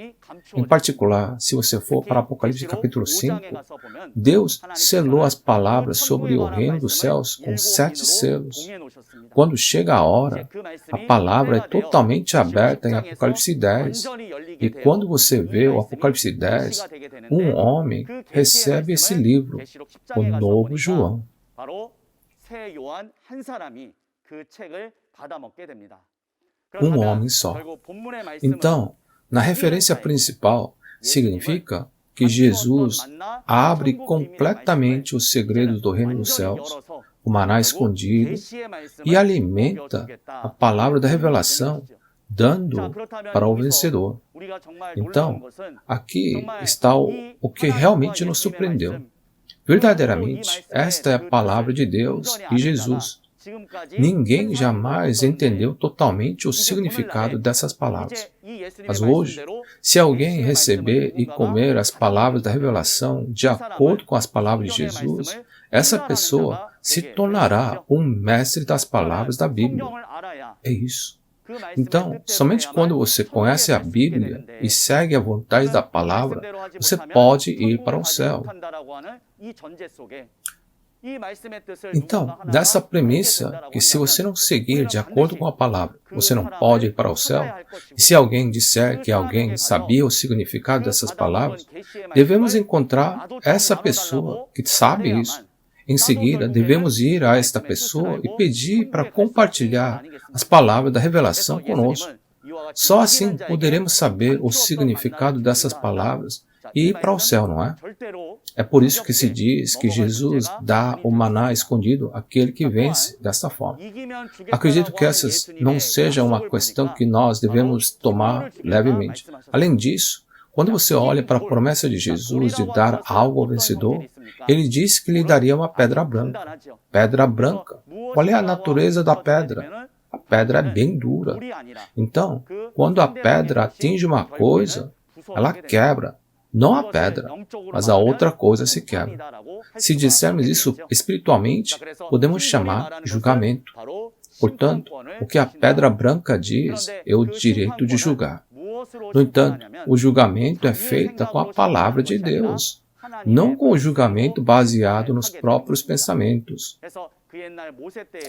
Em particular, se você for para Apocalipse capítulo 5, Deus selou as palavras sobre o reino dos céus com 7 selos. Quando chega a hora, a palavra é totalmente aberta em Apocalipse 10. E quando você vê o Apocalipse 10, um homem recebe esse livro, o novo João. Um homem só. Então, na referência principal, significa que Jesus abre completamente os segredos do reino dos céus, o maná escondido, e alimenta a palavra da revelação, dando para o vencedor. Então, aqui está o que realmente nos surpreendeu. Verdadeiramente, esta é a palavra de Deus e Jesus. Ninguém jamais entendeu totalmente o significado dessas palavras. Mas hoje, se alguém receber e comer as palavras da revelação de acordo com as palavras de Jesus, essa pessoa se tornará um mestre das palavras da Bíblia. É isso. Então, somente quando você conhece a Bíblia e segue a vontade da palavra, você pode ir para o céu. Então, dessa premissa que se você não seguir de acordo com a palavra, você não pode ir para o céu, e se alguém disser que alguém sabia o significado dessas palavras, devemos encontrar essa pessoa que sabe isso. Em seguida, devemos ir a esta pessoa e pedir para compartilhar as palavras da revelação conosco. Só assim poderemos saber o significado dessas palavras e ir para o céu, não é? É por isso que se diz que Jesus dá o maná escondido àquele que vence desta forma. Acredito que essa não seja uma questão que nós devemos tomar levemente. Além disso, quando você olha para a promessa de Jesus de dar algo ao vencedor, ele disse que lhe daria uma pedra branca. Pedra branca. Qual é a natureza da pedra? A pedra é bem dura. Então, quando a pedra atinge uma coisa, ela quebra. Não a pedra, mas a outra coisa se quebra. Se dissermos isso espiritualmente, podemos chamar julgamento. Portanto, o que a pedra branca diz é o direito de julgar. No entanto, o julgamento é feito com a palavra de Deus, não com o julgamento baseado nos próprios pensamentos.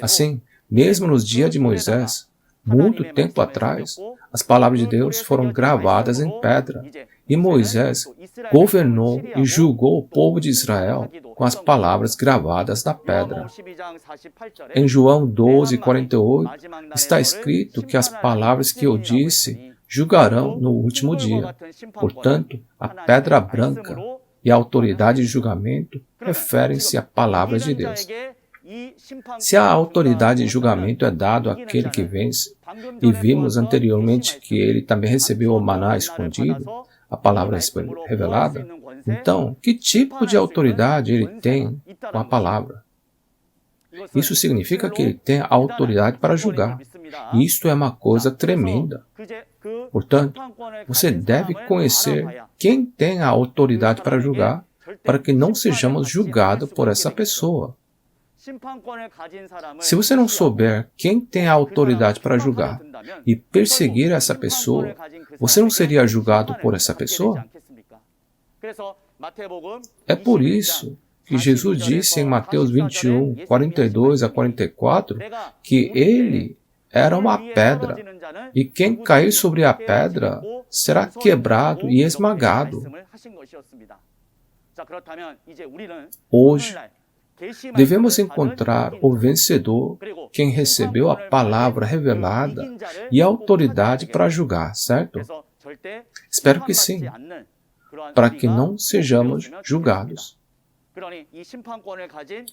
Assim, mesmo nos dias de Moisés, muito tempo atrás, as palavras de Deus foram gravadas em pedra, e Moisés governou e julgou o povo de Israel com as palavras gravadas na pedra. Em João 12:48, está escrito que as palavras que eu disse julgarão no último dia. Portanto, a pedra branca e a autoridade de julgamento referem-se a palavras de Deus. Se a autoridade de julgamento é dado àquele que vence, e vimos anteriormente que ele também recebeu o maná escondido, a palavra revelada, então, que tipo de autoridade ele tem com a palavra? Isso significa que ele tem a autoridade para julgar. E isto é uma coisa tremenda. Portanto, você deve conhecer quem tem a autoridade para julgar, para que não sejamos julgados por essa pessoa. Se você não souber quem tem a autoridade para julgar e perseguir essa pessoa, você não seria julgado por essa pessoa? É por isso que Jesus disse em Mateus 21:42-44, que ele era uma pedra, e quem cair sobre a pedra será quebrado e esmagado. Hoje, devemos encontrar o vencedor, quem recebeu a palavra revelada e a autoridade para julgar, certo? Espero que sim, para que não sejamos julgados.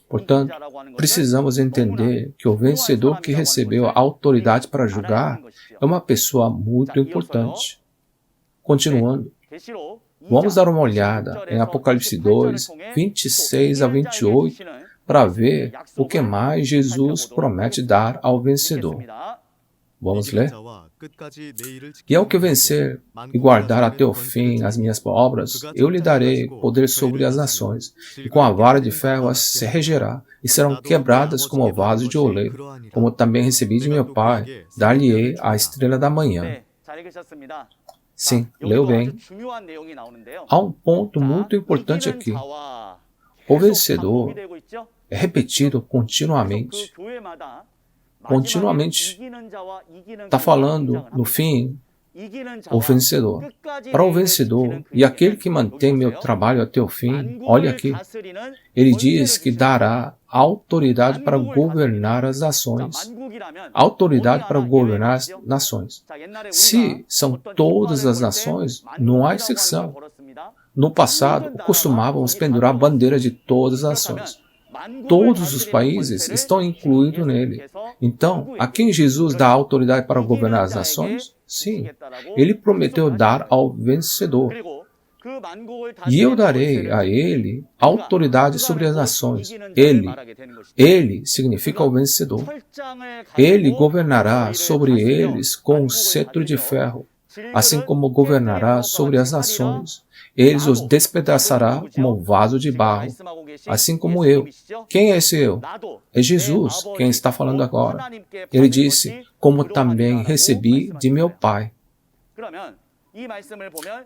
Portanto, precisamos entender que o vencedor que recebeu a autoridade para julgar é uma pessoa muito importante. Continuando, vamos dar uma olhada em Apocalipse 2, 26-28, para ver o que mais Jesus promete dar ao vencedor. Vamos ler? E ao que vencer e guardar até o fim as minhas obras, eu lhe darei poder sobre as nações, e com a vara de ferro as se regerá, e serão quebradas como vaso de oleiro, como também recebi de meu Pai, dar-lhe-ei a estrela da manhã. Sim, leu bem. Há um ponto muito importante aqui. O vencedor é repetido continuamente. Continuamente está falando, no fim, o vencedor. Para o vencedor e aquele que mantém meu trabalho até o fim, olha aqui, ele diz que dará autoridade para governar as nações. Autoridade para governar as nações. Se são todas as nações, não há exceção. No passado, costumávamos pendurar a bandeira de todas as nações. Todos os países estão incluídos nele. Então, a quem Jesus dá autoridade para governar as nações? Sim, ele prometeu dar ao vencedor. E eu darei a ele autoridade sobre as nações. Ele significa o vencedor. Ele governará sobre eles com um cetro de ferro, assim como governará sobre as nações. Ele os despedaçará como um vaso de barro, assim como eu. Quem é esse eu? É Jesus, quem está falando agora. Ele disse, como também recebi de meu Pai.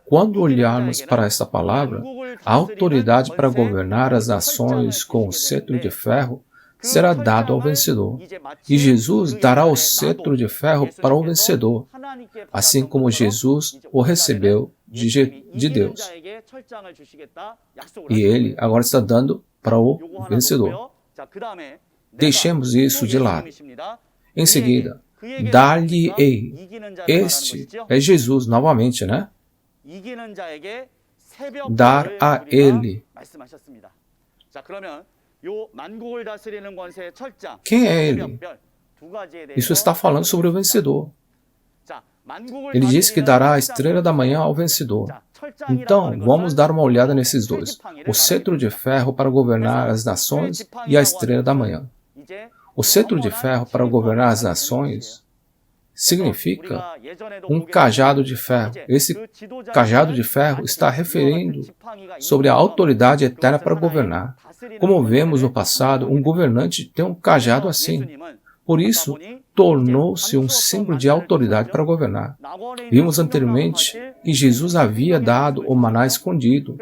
Quando olharmos para esta palavra, a autoridade para governar as nações com o cetro de ferro será dado ao vencedor. E Jesus dará o cetro de ferro para o vencedor, assim como Jesus o recebeu de Deus. E ele agora está dando para o vencedor. Deixemos isso de lado. Em seguida, dar-lhe-ei. Este é Jesus novamente, né? Dar a ele. Quem é ele? Isso está falando sobre o vencedor. Ele disse que dará a estrela da manhã ao vencedor. Então, vamos dar uma olhada nesses dois. O cetro de ferro para governar as nações e a estrela da manhã. O cetro de ferro para governar as nações significa um cajado de ferro. Esse cajado de ferro está referindo sobre a autoridade eterna para governar. Como vemos no passado, um governante tem um cajado assim. Por isso, tornou-se um símbolo de autoridade para governar. Vimos anteriormente que Jesus havia dado o maná escondido.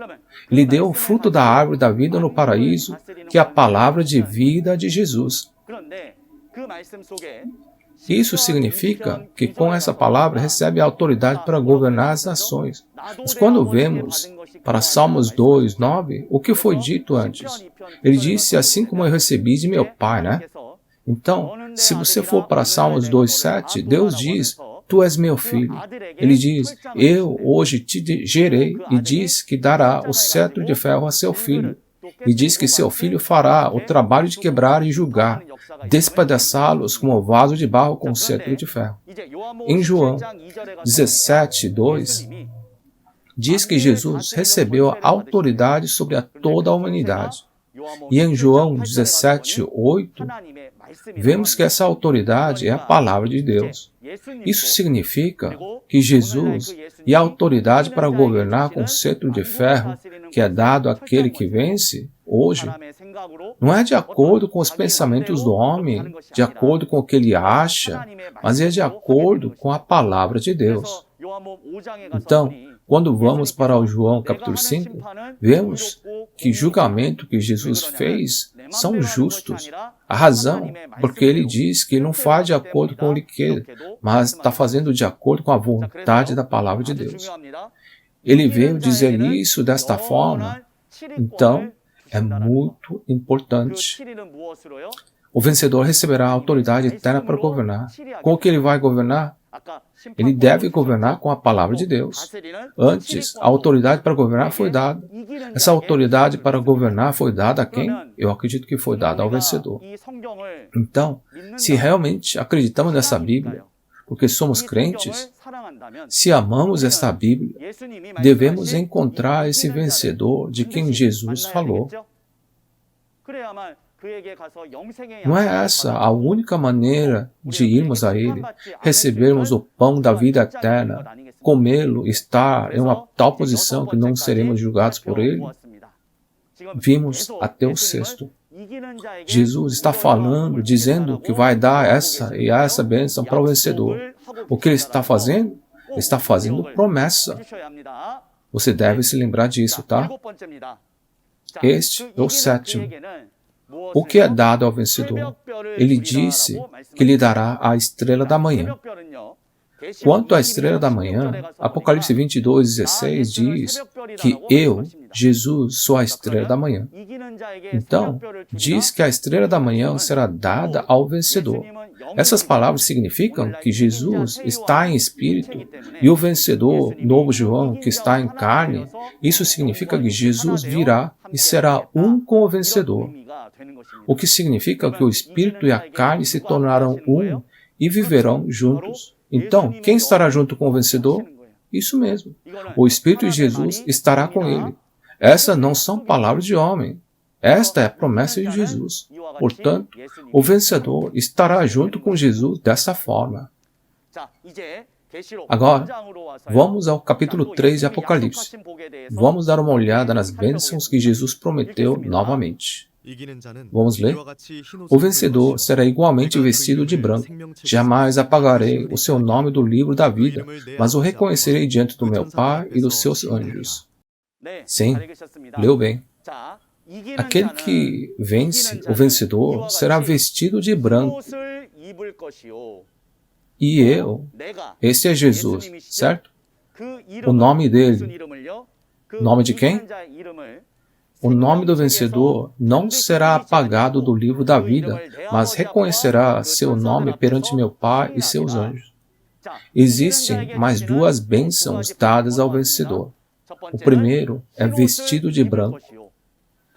Ele deu o fruto da árvore da vida no paraíso, que é a palavra de vida de Jesus. Isso significa que com essa palavra recebe a autoridade para governar as nações. Mas quando vemos para Salmos 2, 9, o que foi dito antes? Ele disse, assim como eu recebi de meu Pai, né? Então, se você for para Salmos 2:7, Deus diz, tu és meu filho. Ele diz, eu hoje te gerei, e diz que dará o cetro de ferro a seu filho. E diz que seu filho fará o trabalho de quebrar e julgar, despedaçá-los como vaso de barro com cetro de ferro. Em João 17:2, diz que Jesus recebeu a autoridade sobre toda a humanidade. E em João 17:8, vemos que essa autoridade é a palavra de Deus. Isso significa que Jesus e a autoridade para governar com cetro de ferro, que é dado àquele que vence, hoje, não é de acordo com os pensamentos do homem, de acordo com o que ele acha, mas é de acordo com a palavra de Deus. Então, quando vamos para o João capítulo 5, vemos que o julgamento que Jesus fez são justos. A razão, porque ele diz que não faz de acordo com o que ele quer, mas está fazendo de acordo com a vontade da palavra de Deus. Ele veio dizer isso desta forma, então é muito importante. O vencedor receberá a autoridade eterna para governar. Com o que ele vai governar? Ele deve governar com a palavra de Deus. Antes, a autoridade para governar foi dada. Essa autoridade para governar foi dada a quem? Eu acredito que foi dada ao vencedor. Então, se realmente acreditamos nessa Bíblia, porque somos crentes, se amamos esta Bíblia, devemos encontrar esse vencedor de quem Jesus falou. Não é essa a única maneira de irmos a Ele, recebermos o pão da vida eterna, comê-lo, estar em uma tal posição que não seremos julgados por Ele? Vimos até o 6º. Jesus está falando, dizendo que vai dar essa e essa bênção para o vencedor. O que Ele está fazendo? está fazendo promessa. Você deve se lembrar disso, tá? Este é o sétimo. O que é dado ao vencedor? Ele disse que lhe dará a estrela da manhã. Quanto à estrela da manhã, Apocalipse 22:16 diz que eu, Jesus, sou a estrela da manhã. Então, diz que a estrela da manhã será dada ao vencedor. Essas palavras significam que Jesus está em espírito e o vencedor, novo João, que está em carne. Isso significa que Jesus virá e será um com o vencedor. O que significa que o espírito e a carne se tornarão um e viverão juntos. Então, quem estará junto com o vencedor? Isso mesmo. O Espírito de Jesus estará com ele. Essas não são palavras de homem. Esta é a promessa de Jesus. Portanto, o vencedor estará junto com Jesus dessa forma. Agora, vamos ao capítulo 3 de Apocalipse. Vamos dar uma olhada nas bênçãos que Jesus prometeu novamente. Vamos ler? O vencedor será igualmente vestido de branco. Jamais apagarei o seu nome do livro da vida, mas o reconhecerei diante do meu Pai e dos seus anjos. Sim, leu bem. Aquele que vence, o vencedor, será vestido de branco. E eu, esse é Jesus, certo? O nome dele. Nome de quem? O nome do vencedor não será apagado do livro da vida, mas reconhecerá seu nome perante meu Pai e seus anjos. Existem mais duas bênçãos dadas ao vencedor. O primeiro é vestido de branco.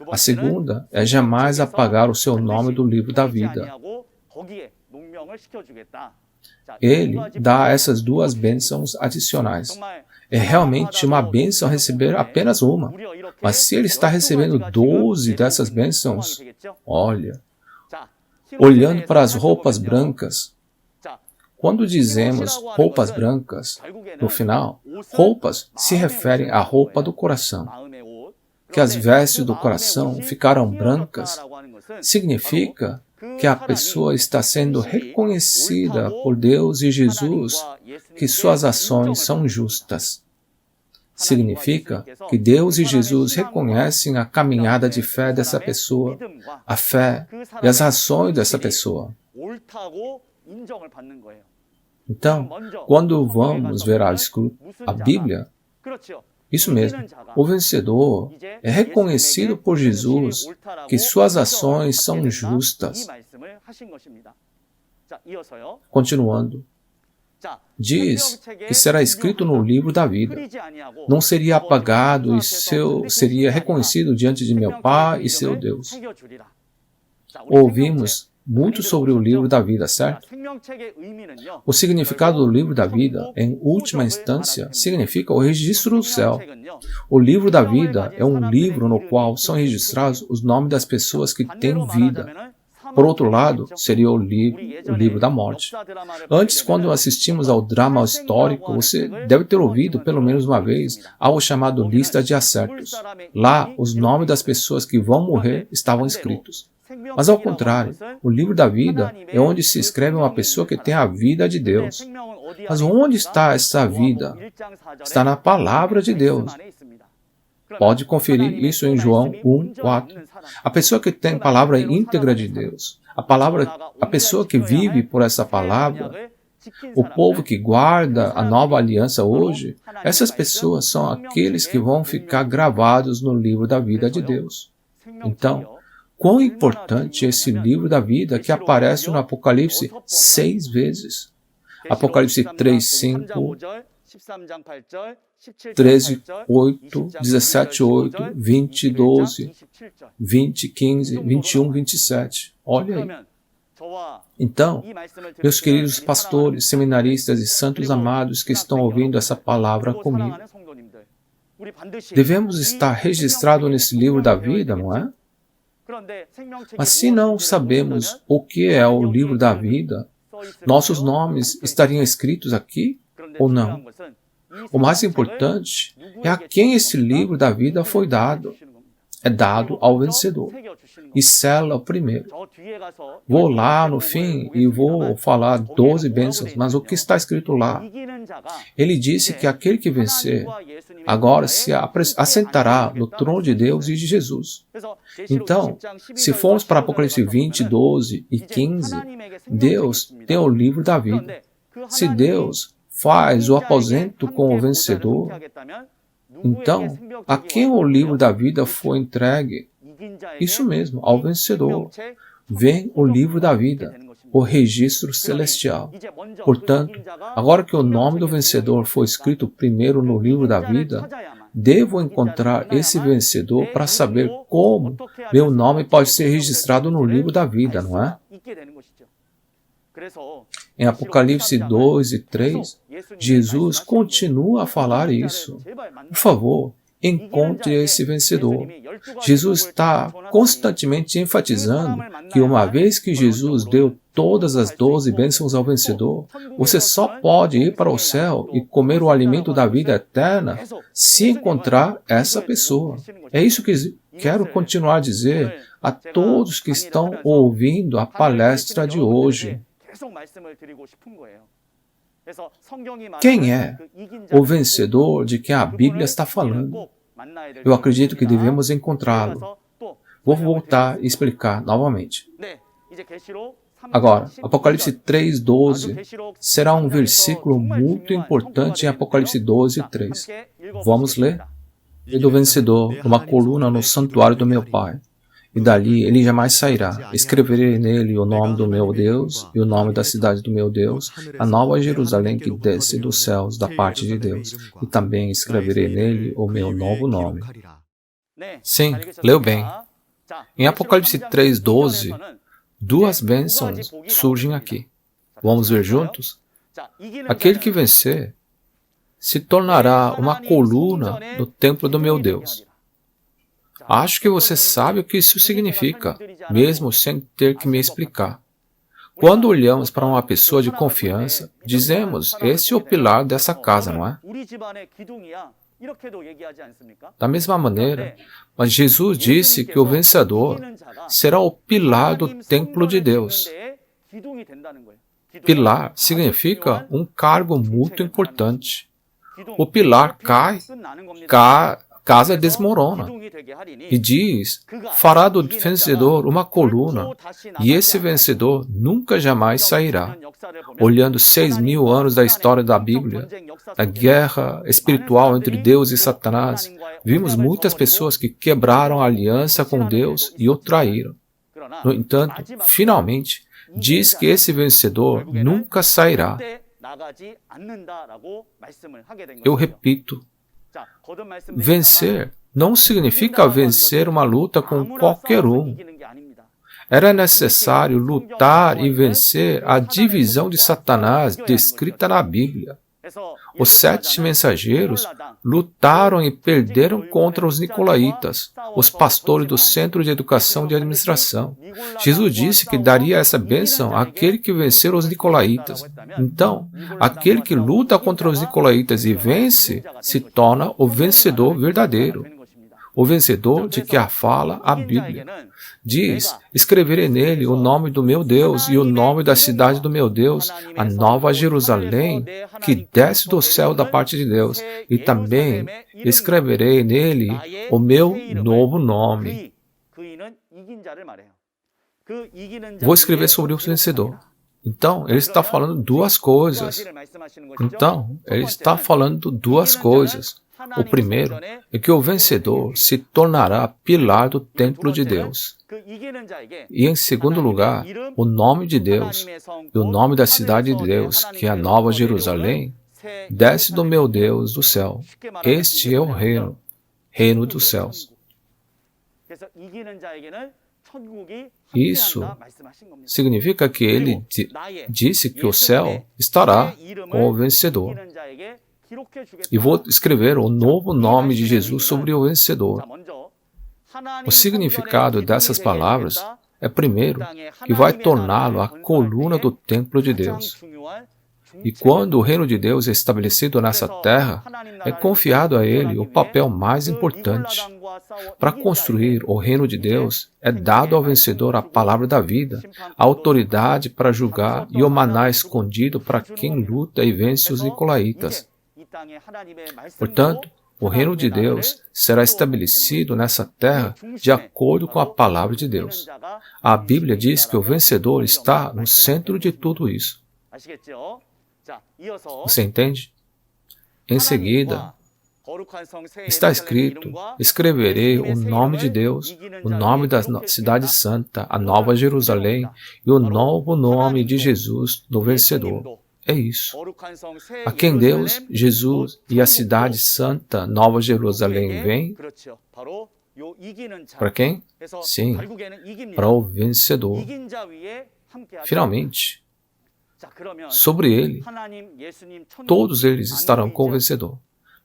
A segunda é jamais apagar o seu nome do livro da vida. Ele dá essas duas bênçãos adicionais. É realmente uma bênção receber apenas uma. Mas se ele está recebendo 12 dessas bênçãos, olha, olhando para as roupas brancas, quando dizemos roupas brancas, no final, roupas se referem à roupa do coração. Que as vestes do coração ficaram brancas, significa que a pessoa está sendo reconhecida por Deus e Jesus, que suas ações são justas. Significa que Deus e Jesus reconhecem a caminhada de fé dessa pessoa, a fé e as ações dessa pessoa. Então, quando vamos ver a Bíblia, isso mesmo, o vencedor é reconhecido por Jesus que suas ações são justas. Continuando, diz que será escrito no livro da vida. Não seria apagado e seria reconhecido diante de meu Pai e seu Deus. Ouvimos muito sobre o livro da vida, certo? O significado do livro da vida, em última instância, significa o registro do céu. O livro da vida é um livro no qual são registrados os nomes das pessoas que têm vida. Por outro lado, seria o livro da morte. Antes, quando assistimos ao drama histórico, você deve ter ouvido pelo menos uma vez algo chamado lista de acertos. Lá, os nomes das pessoas que vão morrer estavam escritos. Mas ao contrário, o livro da vida é onde se escreve uma pessoa que tem a vida de Deus. Mas onde está essa vida? Está na palavra de Deus. Pode conferir isso em João 1:4. A pessoa que tem a palavra íntegra de Deus, a pessoa que vive por essa palavra, o povo que guarda a nova aliança hoje, essas pessoas são aqueles que vão ficar gravados no livro da vida de Deus. Então, quão importante é esse livro da vida que aparece no Apocalipse 6 vezes. Apocalipse 3:5, 13:8, 17:8, 20:12, 20:15, 21:27. Olha aí. Então, meus queridos pastores, seminaristas e santos amados que estão ouvindo essa palavra comigo, devemos estar registrados nesse livro da vida, não é? Mas se não sabemos o que é o livro da vida, nossos nomes estariam escritos aqui ou não? O mais importante é a quem esse livro da vida foi dado. é dado ao vencedor e sela o primeiro. Vou lá no fim e vou falar 12 bênçãos, mas o que está escrito lá? Ele disse que aquele que vencer agora se assentará no trono de Deus e de Jesus. Então, se formos para Apocalipse 20, 12 e 15, Deus tem o livro da vida. Se Deus faz o aposento com o vencedor, então, a quem o livro da vida foi entregue? Isso mesmo, ao vencedor. Vem o livro da vida, o registro celestial. Portanto, agora que o nome do vencedor foi escrito primeiro no livro da vida, devo encontrar esse vencedor para saber como meu nome pode ser registrado no livro da vida, não é? Em Apocalipse 2 e 3, Jesus continua a falar isso. Por favor, encontre esse vencedor. Jesus está constantemente enfatizando que uma vez que Jesus deu todas as 12 bênçãos ao vencedor, você só pode ir para o céu e comer o alimento da vida eterna se encontrar essa pessoa. É isso que quero continuar a dizer a todos que estão ouvindo a palestra de hoje. Quem é o vencedor de que a Bíblia está falando? Eu acredito que devemos encontrá-lo. Vou voltar e explicar novamente. Agora, Apocalipse 3:12 será um versículo muito importante em Apocalipse 12:3. Vamos ler? E do vencedor, uma coluna no santuário do meu Pai. E dali ele jamais sairá. Escreverei nele o nome do meu Deus e o nome da cidade do meu Deus, a nova Jerusalém que desce dos céus da parte de Deus. E também escreverei nele o meu novo nome. Sim, leu bem. Em Apocalipse 3:12, duas bênçãos surgem aqui. Vamos ver juntos? Aquele que vencer se tornará uma coluna no templo do meu Deus. Acho que você sabe o que isso significa, mesmo sem ter que me explicar. Quando olhamos para uma pessoa de confiança, dizemos, esse é o pilar dessa casa, não é? Da mesma maneira, mas Jesus disse que o vencedor será o pilar do templo de Deus. Pilar significa um cargo muito importante. O pilar cai, casa desmorona. E diz, fará do vencedor uma coluna, e esse vencedor nunca jamais sairá. Olhando 6.000 anos da história da Bíblia, a guerra espiritual entre Deus e Satanás, vimos muitas pessoas que quebraram a aliança com Deus e o traíram. No entanto, finalmente, diz que esse vencedor nunca sairá. Eu repito, vencer não significa vencer uma luta com qualquer um. Era necessário lutar e vencer a divisão de Satanás descrita na Bíblia. Os 7 mensageiros lutaram e perderam contra os nicolaítas, os pastores do Centro de Educação de Administração. Jesus disse que daria essa bênção àquele que vencer os nicolaítas. Então, aquele que luta contra os nicolaítas e vence se torna o vencedor verdadeiro. O vencedor de que a fala a Bíblia. Diz, escreverei nele o nome do meu Deus e o nome da cidade do meu Deus, a nova Jerusalém, que desce do céu da parte de Deus, e também escreverei nele o meu novo nome. Vou escrever sobre o vencedor. Então, ele está falando duas coisas. O primeiro é que o vencedor se tornará pilar do templo de Deus. E em segundo lugar, o nome de Deus e o nome da cidade de Deus, que é a Nova Jerusalém, desce do meu Deus do céu. Este é o reino dos céus. Isso significa que ele disse que o céu estará com o vencedor. E vou escrever o novo nome de Jesus sobre o vencedor. O significado dessas palavras é, primeiro, que vai torná-lo a coluna do templo de Deus. E quando o reino de Deus é estabelecido nessa terra, é confiado a ele o papel mais importante. Para construir o reino de Deus, é dado ao vencedor a palavra da vida, a autoridade para julgar e o maná escondido para quem luta e vence os nicolaítas. Portanto, o reino de Deus será estabelecido nessa terra de acordo com a palavra de Deus. A Bíblia diz que o vencedor está no centro de tudo isso. Você entende? Em seguida, está escrito: escreverei o nome de Deus, o nome da cidade santa, a Nova Jerusalém e o novo nome de Jesus no vencedor. É isso. A quem Deus, Jesus e a cidade santa, Nova Jerusalém vem? Para quem? Sim, para o vencedor. Finalmente, sobre ele, todos eles estarão com o vencedor.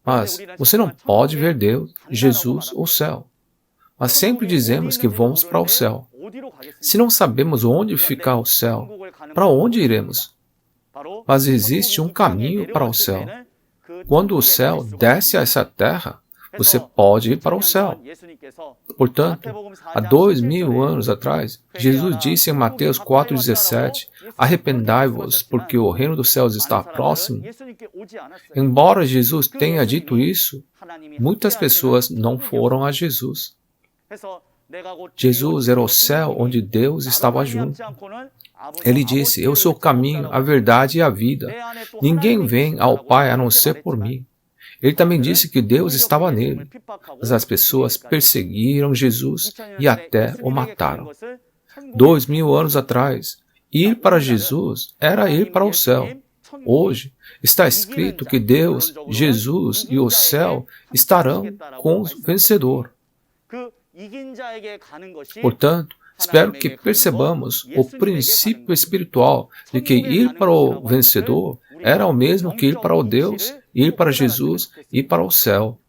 Mas você não pode ver Deus, Jesus ou o céu. Mas sempre dizemos que vamos para o céu. Se não sabemos onde fica o céu, para onde iremos? Mas existe um caminho para o céu. Quando o céu desce a essa terra, você pode ir para o céu. Portanto, há 2000 anos atrás, Jesus disse em Mateus 4,17, arrependai-vos, porque o reino dos céus está próximo. Embora Jesus tenha dito isso, muitas pessoas não foram a Jesus. Jesus era o céu onde Deus estava junto. Ele disse, eu sou o caminho, a verdade e a vida. Ninguém vem ao Pai a não ser por mim. Ele também disse que Deus estava nele, mas as pessoas perseguiram Jesus e até o mataram. 2000 anos atrás, ir para Jesus era ir para o céu. Hoje, está escrito que Deus, Jesus e o céu estarão com o vencedor. Portanto, espero que percebamos o princípio espiritual de que ir para o vencedor era o mesmo que ir para o Deus, ir para Jesus e para o céu.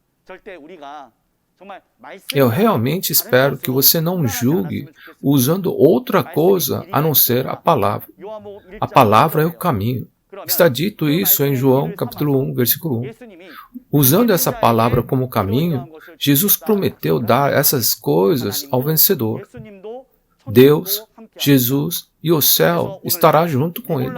Eu realmente espero que você não julgue usando outra coisa a não ser a palavra. A palavra é o caminho. Está dito isso em João capítulo 1, versículo 1. Usando essa palavra como caminho, Jesus prometeu dar essas coisas ao vencedor. Deus, Jesus e o céu estará junto com ele.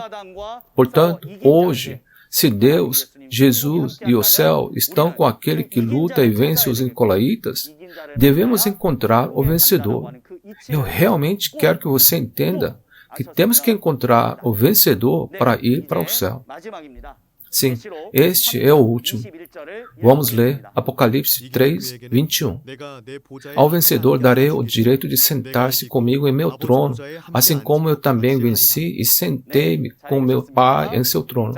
Portanto, hoje, se Deus, Jesus e o céu estão com aquele que luta e vence os nicolaítas, devemos encontrar o vencedor. Eu realmente quero que você entenda que temos que encontrar o vencedor para ir para o céu. Sim, este é o último. Vamos ler Apocalipse 3, 21. Ao vencedor darei o direito de sentar-se comigo em meu trono, assim como eu também venci e sentei-me com meu Pai em seu trono.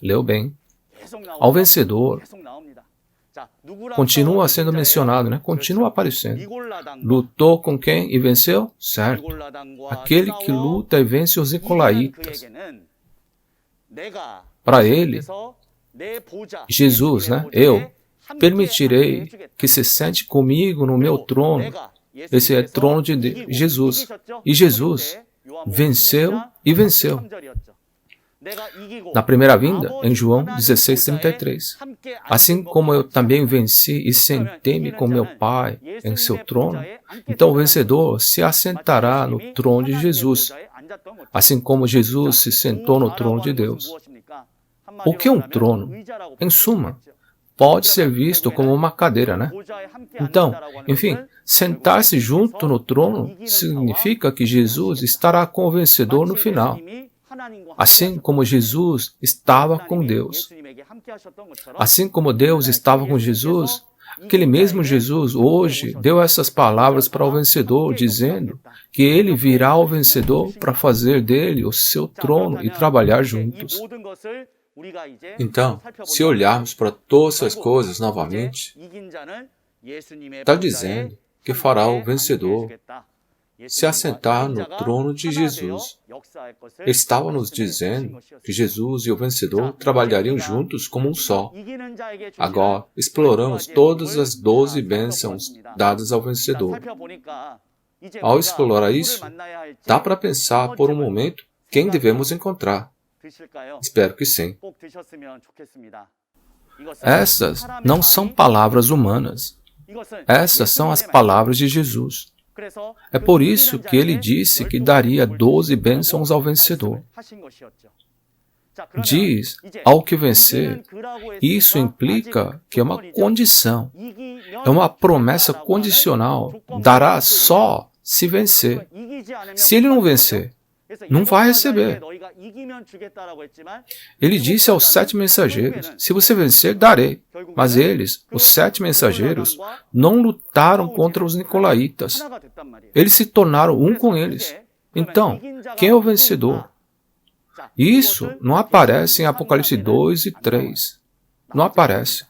Leu bem. Ao vencedor, continua sendo mencionado, né? Continua aparecendo. Lutou com quem e venceu? Certo. Aquele que luta e vence os nicolaítas. Para ele, Jesus, né? Eu permitirei que se sente comigo no meu trono. Esse é o trono de Jesus. E Jesus venceu e venceu. Na primeira vinda, em João 16:33. Assim como eu também venci e sentei-me com meu Pai em seu trono, então o vencedor se assentará no trono de Jesus, assim como Jesus se sentou no trono de Deus. O que é um trono? Em suma, pode ser visto como uma cadeira, né? Então, enfim, sentar-se junto no trono significa que Jesus estará com o vencedor no final. Assim como Jesus estava com Deus. Assim como Deus estava com Jesus, aquele mesmo Jesus hoje deu essas palavras para o vencedor, dizendo que ele virá ao vencedor para fazer dele o seu trono e trabalhar juntos. Então, se olharmos para todas essas coisas novamente, está dizendo que fará o vencedor se assentar no trono de Jesus. Ele estava nos dizendo que Jesus e o vencedor trabalhariam juntos como um só. Agora, exploramos todas as 12 bênçãos dadas ao vencedor. Ao explorar isso, dá para pensar por um momento quem devemos encontrar. Espero que sim. Essas não são palavras humanas. Essas são as palavras de Jesus. É por isso que ele disse que daria 12 bênçãos ao vencedor. Diz, ao que vencer, isso implica que é uma condição, é uma promessa condicional, dará só se vencer. Se ele não vencer, não vai receber. Ele disse aos 7 mensageiros, se você vencer, darei. Mas eles, os 7 mensageiros, não lutaram contra os nicolaítas. Eles se tornaram um com eles. Então, quem é o vencedor? Isso não aparece em Apocalipse 2 e 3. Não aparece.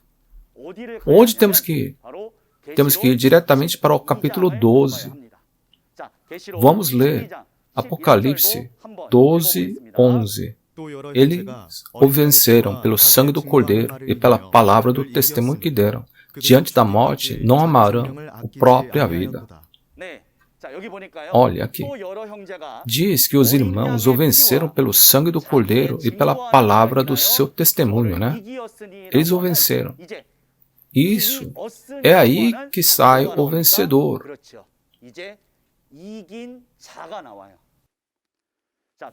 Onde temos que ir? Temos que ir diretamente para o capítulo 12. Vamos ler Apocalipse 12, 11. Eles o venceram pelo sangue do Cordeiro e pela palavra do testemunho que deram. Diante da morte, não amarão a própria vida. Olha aqui. Diz que os irmãos o venceram pelo sangue do Cordeiro e pela palavra do seu testemunho, né? Eles o venceram. Isso é aí que sai o vencedor.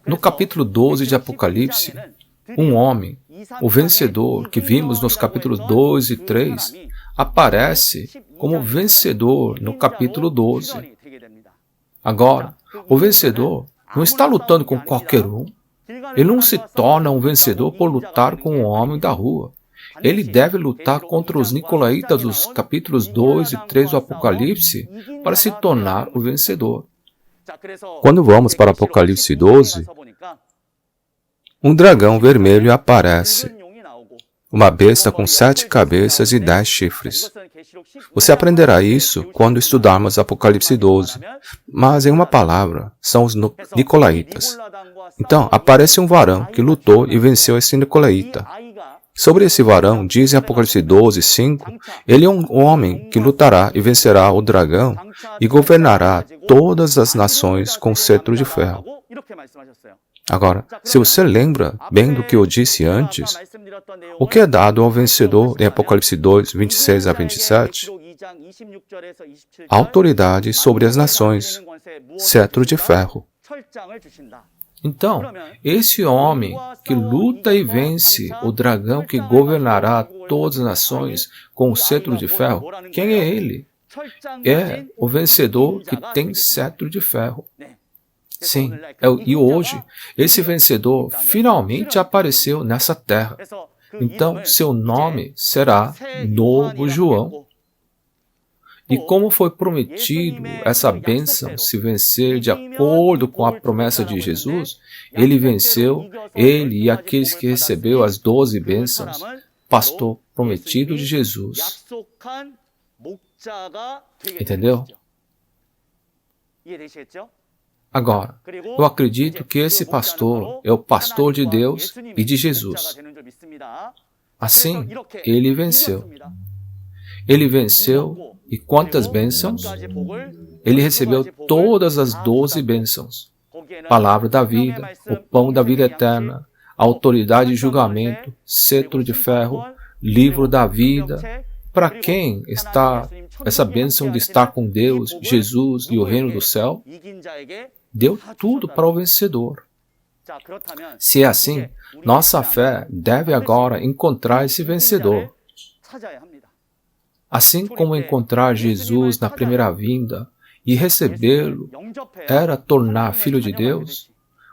No capítulo 12 de Apocalipse, um homem, o vencedor que vimos nos capítulos 2 e 3, aparece como vencedor no capítulo 12. Agora, o vencedor não está lutando com qualquer um. Ele não se torna um vencedor por lutar com um homem da rua. Ele deve lutar contra os nicolaítas dos capítulos 2 e 3 do Apocalipse para se tornar o vencedor. Quando vamos para Apocalipse 12, um dragão vermelho aparece, uma besta com 7 cabeças e 10 chifres. Você aprenderá isso quando estudarmos Apocalipse 12, mas em uma palavra, são os nicolaítas. Então, aparece um varão que lutou e venceu esse nicolaíta. Sobre esse varão, diz em Apocalipse 12, 5, ele é um homem que lutará e vencerá o dragão e governará todas as nações com cetro de ferro. Agora, se você lembra bem do que eu disse antes, o que é dado ao vencedor em Apocalipse 2, 26 a 27? Autoridade sobre as nações, cetro de ferro. Então, esse homem que luta e vence o dragão que governará todas as nações com o cetro de ferro, quem é ele? É o vencedor que tem cetro de ferro. Sim, e hoje, esse vencedor finalmente apareceu nessa terra. Então, seu nome será Novo João. E como foi prometido essa bênção se vencer de acordo com a promessa de Jesus, ele venceu, ele e aqueles que recebeu as 12 bênçãos, pastor prometido de Jesus. Entendeu? Agora, eu acredito que esse pastor é o pastor de Deus e de Jesus. Assim, ele venceu. Ele venceu, e quantas bênçãos? Ele recebeu todas as 12 bênçãos. Palavra da vida, o pão da vida eterna, autoridade de julgamento, cetro de ferro, livro da vida. Para quem está essa bênção de estar com Deus, Jesus e o reino do céu? Deu tudo para o vencedor. Se é assim, nossa fé deve agora encontrar esse vencedor. Assim como encontrar Jesus na primeira vinda e recebê-lo era tornar filho de Deus,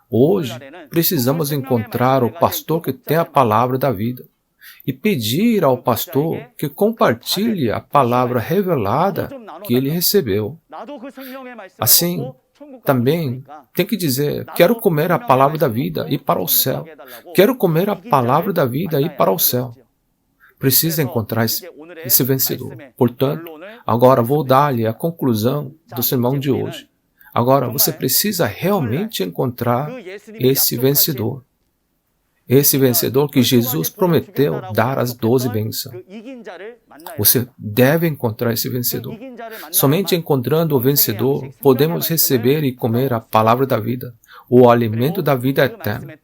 hoje precisamos encontrar o pastor que tem a palavra da vida e pedir ao pastor que compartilhe a palavra revelada que ele recebeu. Assim, também tem que dizer, quero comer a palavra da vida e ir para o céu. Quero comer a palavra da vida e ir para o céu. Precisa encontrar esse vencedor. Portanto, agora vou dar-lhe a conclusão do sermão de hoje. Agora, você precisa realmente encontrar esse vencedor. Esse vencedor que Jesus prometeu dar as 12 bênçãos. Você deve encontrar esse vencedor. Somente encontrando o vencedor, podemos receber e comer a palavra da vida, o alimento da vida eterna,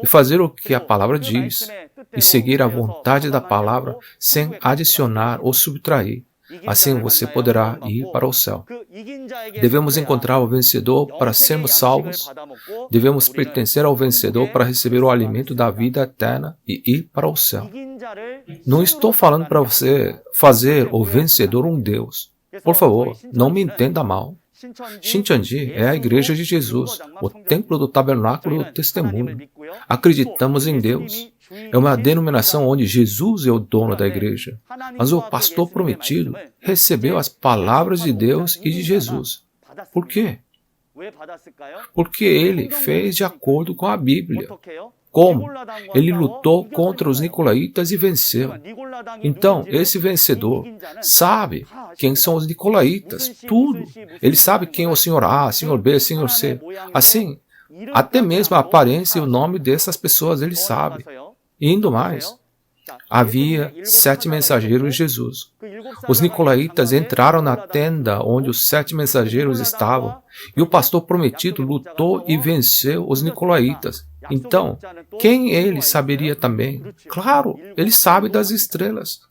e fazer o que a palavra diz, e seguir a vontade da palavra sem adicionar ou subtrair, Assim você poderá ir para o céu. Devemos encontrar o vencedor para sermos salvos. Devemos pertencer ao vencedor para receber o alimento da vida eterna e ir para o céu. Não estou falando para você fazer o vencedor um Deus. Por favor, não me entenda mal. Shincheonji é a igreja de Jesus, o templo do tabernáculo do testemunho. Acreditamos em Deus. É uma denominação onde Jesus é o dono da igreja. Mas o pastor prometido recebeu as palavras de Deus e de Jesus. Por quê? Porque ele fez de acordo com a Bíblia. Como? Ele lutou contra os nicolaítas e venceu. Então, esse vencedor sabe quem são os nicolaítas, tudo. Ele sabe quem é o senhor A, senhor B, senhor C. Assim, até mesmo a aparência e o nome dessas pessoas ele sabe. E indo mais, havia 7 mensageiros de Jesus. Os nicolaítas entraram na tenda onde os 7 mensageiros estavam, e o pastor prometido lutou e venceu os nicolaítas. Então, quem ele saberia também? Claro, ele sabe das estrelas.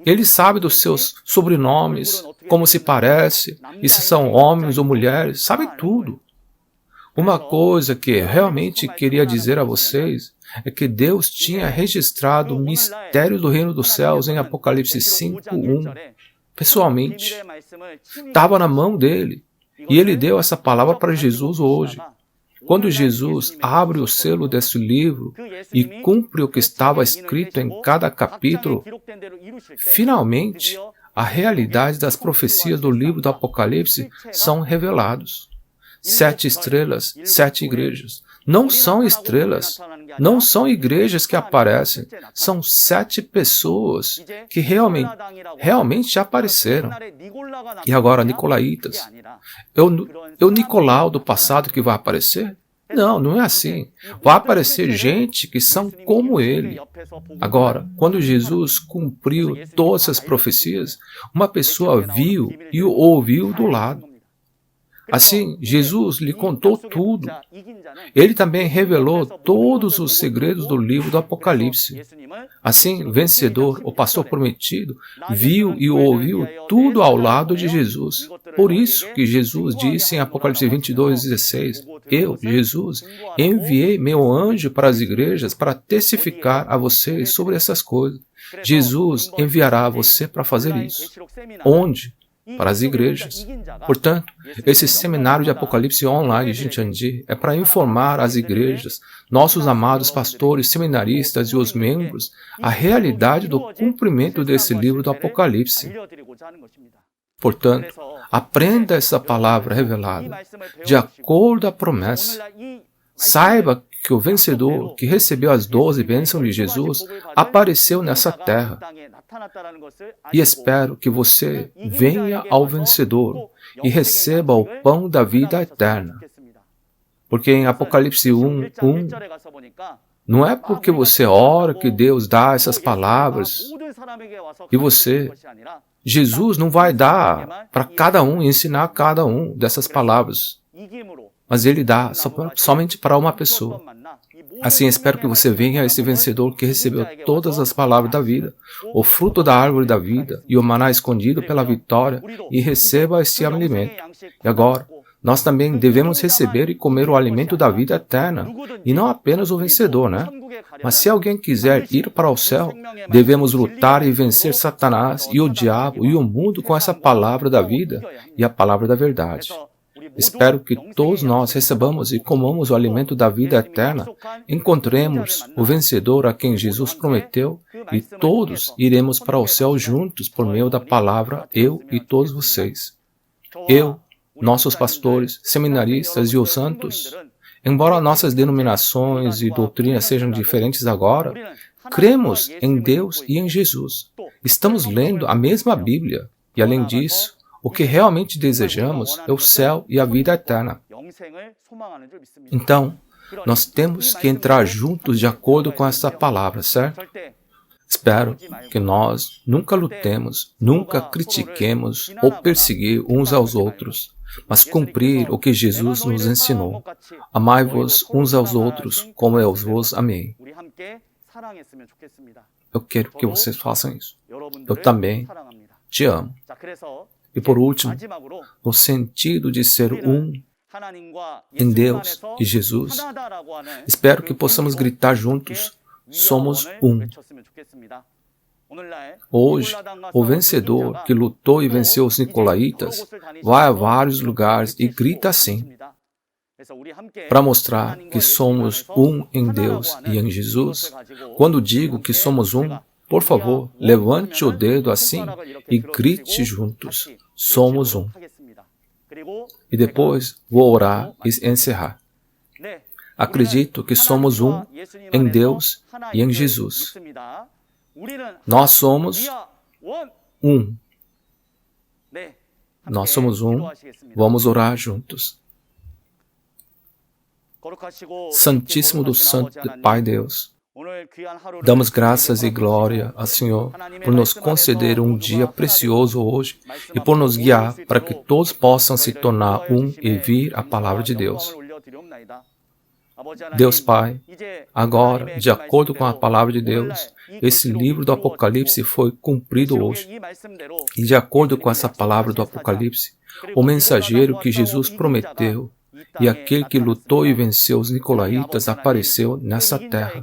Ele sabe dos seus sobrenomes, como se parece, e se são homens ou mulheres, sabe tudo. Uma coisa que realmente queria dizer a vocês é que Deus tinha registrado o mistério do reino dos céus em Apocalipse 5:1. Pessoalmente, estava na mão dele, e ele deu essa palavra para Jesus hoje. Quando Jesus abre o selo desse livro e cumpre o que estava escrito em cada capítulo, finalmente, a realidade das profecias do livro do Apocalipse são revelados. 7 estrelas, 7 igrejas. Não são estrelas, não são igrejas que aparecem, são 7 pessoas que realmente apareceram. E agora, nicolaítas. É o Nicolau do passado que vai aparecer? Não, não é assim. Vai aparecer gente que são como ele. Agora, quando Jesus cumpriu todas essas profecias, uma pessoa viu e o ouviu do lado. Assim, Jesus lhe contou tudo. Ele também revelou todos os segredos do livro do Apocalipse. Assim, o vencedor, o pastor prometido, viu e ouviu tudo ao lado de Jesus. Por isso que Jesus disse em Apocalipse 22:16, eu, Jesus, enviei meu anjo para as igrejas para testificar a vocês sobre essas coisas. Jesus enviará você para fazer isso. Onde? Para as igrejas. Portanto, esse seminário de Apocalipse online de Shincheonji é para informar as igrejas, nossos amados pastores, seminaristas e os membros, a realidade do cumprimento desse livro do Apocalipse. Portanto, aprenda essa palavra revelada, de acordo à promessa. Saiba que o vencedor, que recebeu as 12 bênçãos de Jesus, apareceu nessa terra. E espero que você venha ao vencedor e receba o pão da vida eterna. Porque em Apocalipse 1:1, não é porque você ora que Deus dá essas palavras e Jesus não vai dar para cada um, ensinar cada um dessas palavras. Mas ele dá somente para uma pessoa. Assim, espero que você venha a esse vencedor que recebeu todas as palavras da vida, o fruto da árvore da vida e o maná escondido pela vitória, e receba este alimento. E agora, nós também devemos receber e comer o alimento da vida eterna, e não apenas o vencedor, né? Mas se alguém quiser ir para o céu, devemos lutar e vencer Satanás e o diabo e o mundo com essa palavra da vida e a palavra da verdade. Espero que todos nós recebamos e comamos o alimento da vida eterna, encontremos o vencedor a quem Jesus prometeu e todos iremos para o céu juntos por meio da palavra, eu e todos vocês. Eu, nossos pastores, seminaristas e os santos, embora nossas denominações e doutrinas sejam diferentes agora, cremos em Deus e em Jesus. Estamos lendo a mesma Bíblia e, além disso, o que realmente desejamos é o céu e a vida eterna. Então, nós temos que entrar juntos de acordo com essa palavra, certo? Espero que nós nunca lutemos, nunca critiquemos ou perseguir uns aos outros, mas cumprir o que Jesus nos ensinou. Amai-vos uns aos outros como eu vos amei. Eu quero que vocês façam isso. Eu também te amo. E por último, no sentido de ser um em Deus e Jesus, espero que possamos gritar juntos, somos um. Hoje, o vencedor que lutou e venceu os nicolaítas vai a vários lugares e grita assim, para mostrar que somos um em Deus e em Jesus. Quando digo que somos um, por favor, levante o dedo assim e grite juntos, somos um. E depois vou orar e encerrar. Acredito que somos um em Deus e em Jesus. Nós somos um. Nós somos um. Vamos orar juntos. Santíssimo do Santo Pai Deus, damos graças e glória ao Senhor por nos conceder um dia precioso hoje e por nos guiar para que todos possam se tornar um e vir a palavra de Deus. Deus Pai, agora, de acordo com a palavra de Deus, esse livro do Apocalipse foi cumprido hoje. E de acordo com essa palavra do Apocalipse, o mensageiro que Jesus prometeu e aquele que lutou e venceu os nicolaítas apareceu nessa terra.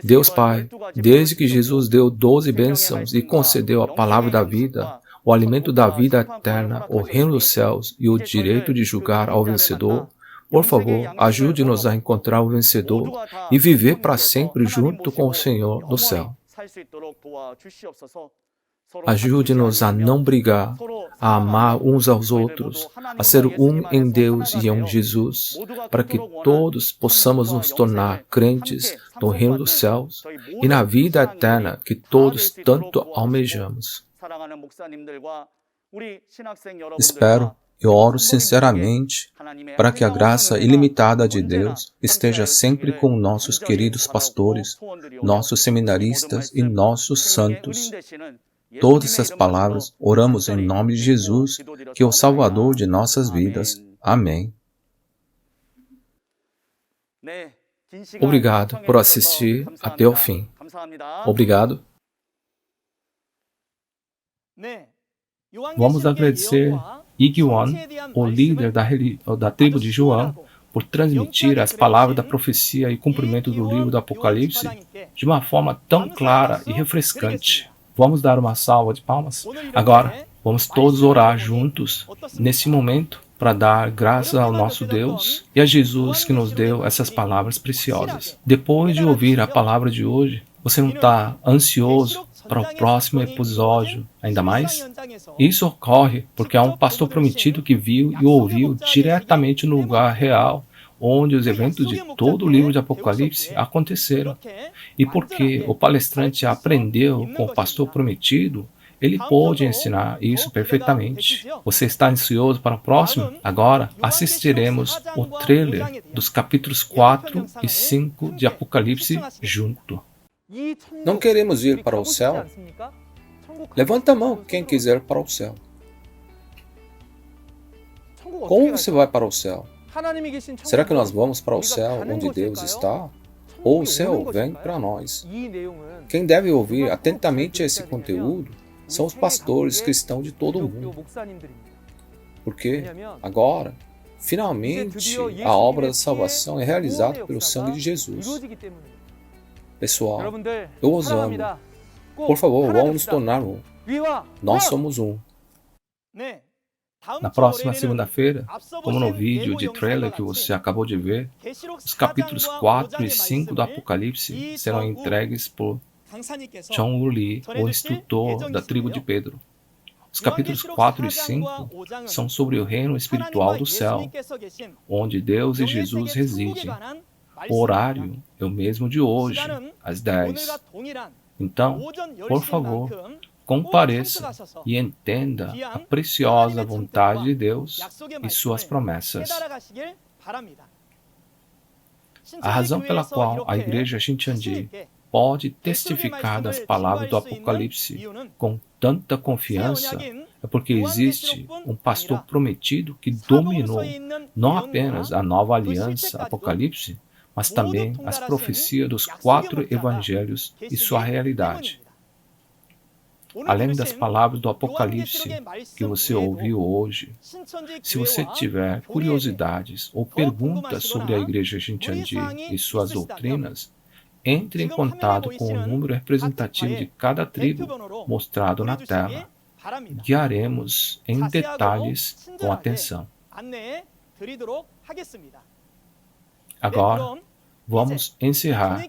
Deus Pai, desde que Jesus deu 12 bênçãos e concedeu a palavra da vida, o alimento da vida eterna, o reino dos céus e o direito de julgar ao vencedor, por favor, ajude-nos a encontrar o vencedor e viver para sempre junto com o Senhor do céu. Ajude-nos a não brigar, a amar uns aos outros, a ser um em Deus e em Jesus, para que todos possamos nos tornar crentes no reino dos céus e na vida eterna que todos tanto almejamos. Espero e oro sinceramente para que a graça ilimitada de Deus esteja sempre com nossos queridos pastores, nossos seminaristas e nossos santos. Todas essas palavras oramos em nome de Jesus, que é o Salvador de nossas vidas. Amém. Obrigado por assistir até o fim. Obrigado. Vamos agradecer Iguan, o líder da tribo de João, por transmitir as palavras da profecia e cumprimento do livro do Apocalipse de uma forma tão clara e refrescante. Vamos dar uma salva de palmas? Agora, vamos todos orar juntos nesse momento para dar graças ao nosso Deus e a Jesus que nos deu essas palavras preciosas. Depois de ouvir a palavra de hoje, você não está ansioso para o próximo episódio ainda mais? Isso ocorre porque há um pastor prometido que viu e ouviu diretamente no lugar real onde os eventos de todo o livro de Apocalipse aconteceram. E porque o palestrante aprendeu com o pastor prometido, ele pôde ensinar isso perfeitamente. Você está ansioso para o próximo? Agora assistiremos o trailer dos capítulos 4 e 5 de Apocalipse junto. Não queremos ir para o céu? Levanta a mão quem quiser ir para o céu. Como você vai para o céu? Será que nós vamos para o céu onde Deus está? Ou o céu vem para nós? Quem deve ouvir atentamente esse conteúdo são os pastores cristãos de todo o mundo. Porque agora, finalmente, a obra da salvação é realizada pelo sangue de Jesus. Pessoal, eu os amo. Por favor, vamos nos tornar um. Nós somos um. Na próxima segunda-feira, como no vídeo de trailer que você acabou de ver, os capítulos 4 e 5 do Apocalipse serão entregues por John Lee, o instrutor da tribo de Pedro. Os capítulos 4 e 5 são sobre o reino espiritual do céu, onde Deus e Jesus residem. O horário é o mesmo de hoje, às 10. Então, por favor, compareça e entenda a preciosa vontade de Deus e suas promessas. A razão pela qual a Igreja Shincheonji pode testificar das palavras do Apocalipse com tanta confiança é porque existe um pastor prometido que dominou não apenas a nova aliança Apocalipse, mas também as profecias dos 4 evangelhos e sua realidade. além das palavras do Apocalipse que você ouviu hoje, se você tiver curiosidades ou perguntas sobre a Igreja Shincheonji e suas doutrinas, entre em contato com o número representativo de cada tribo mostrado na tela. Guiaremos em detalhes com atenção. Agora, vamos encerrar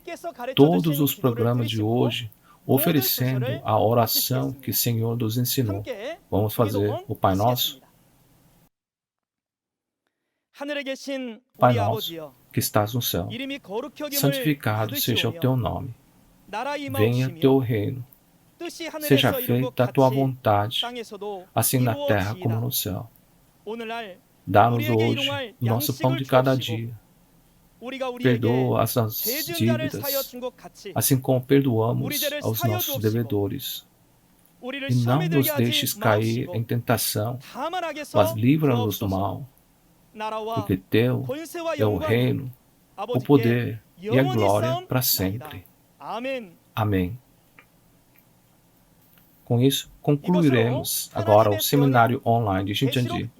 todos os programas de hoje oferecendo a oração que o Senhor nos ensinou. Vamos fazer o Pai Nosso? Pai Nosso, que estás no céu, santificado seja o teu nome. Venha teu reino. Seja feita a tua vontade, assim na terra como no céu. Dá-nos hoje o nosso pão de cada dia. Perdoa as nossas dívidas, assim como perdoamos aos nossos devedores. E não nos deixes cair em tentação, mas livra-nos do mal, porque teu é o reino, o poder e a glória para sempre. Amém. Com isso, concluiremos agora o seminário online de Shincheonji,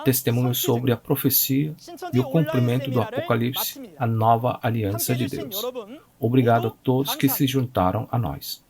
testemunhos sobre a profecia e o cumprimento do Apocalipse, a nova aliança de Deus. Obrigado a todos que se juntaram a nós.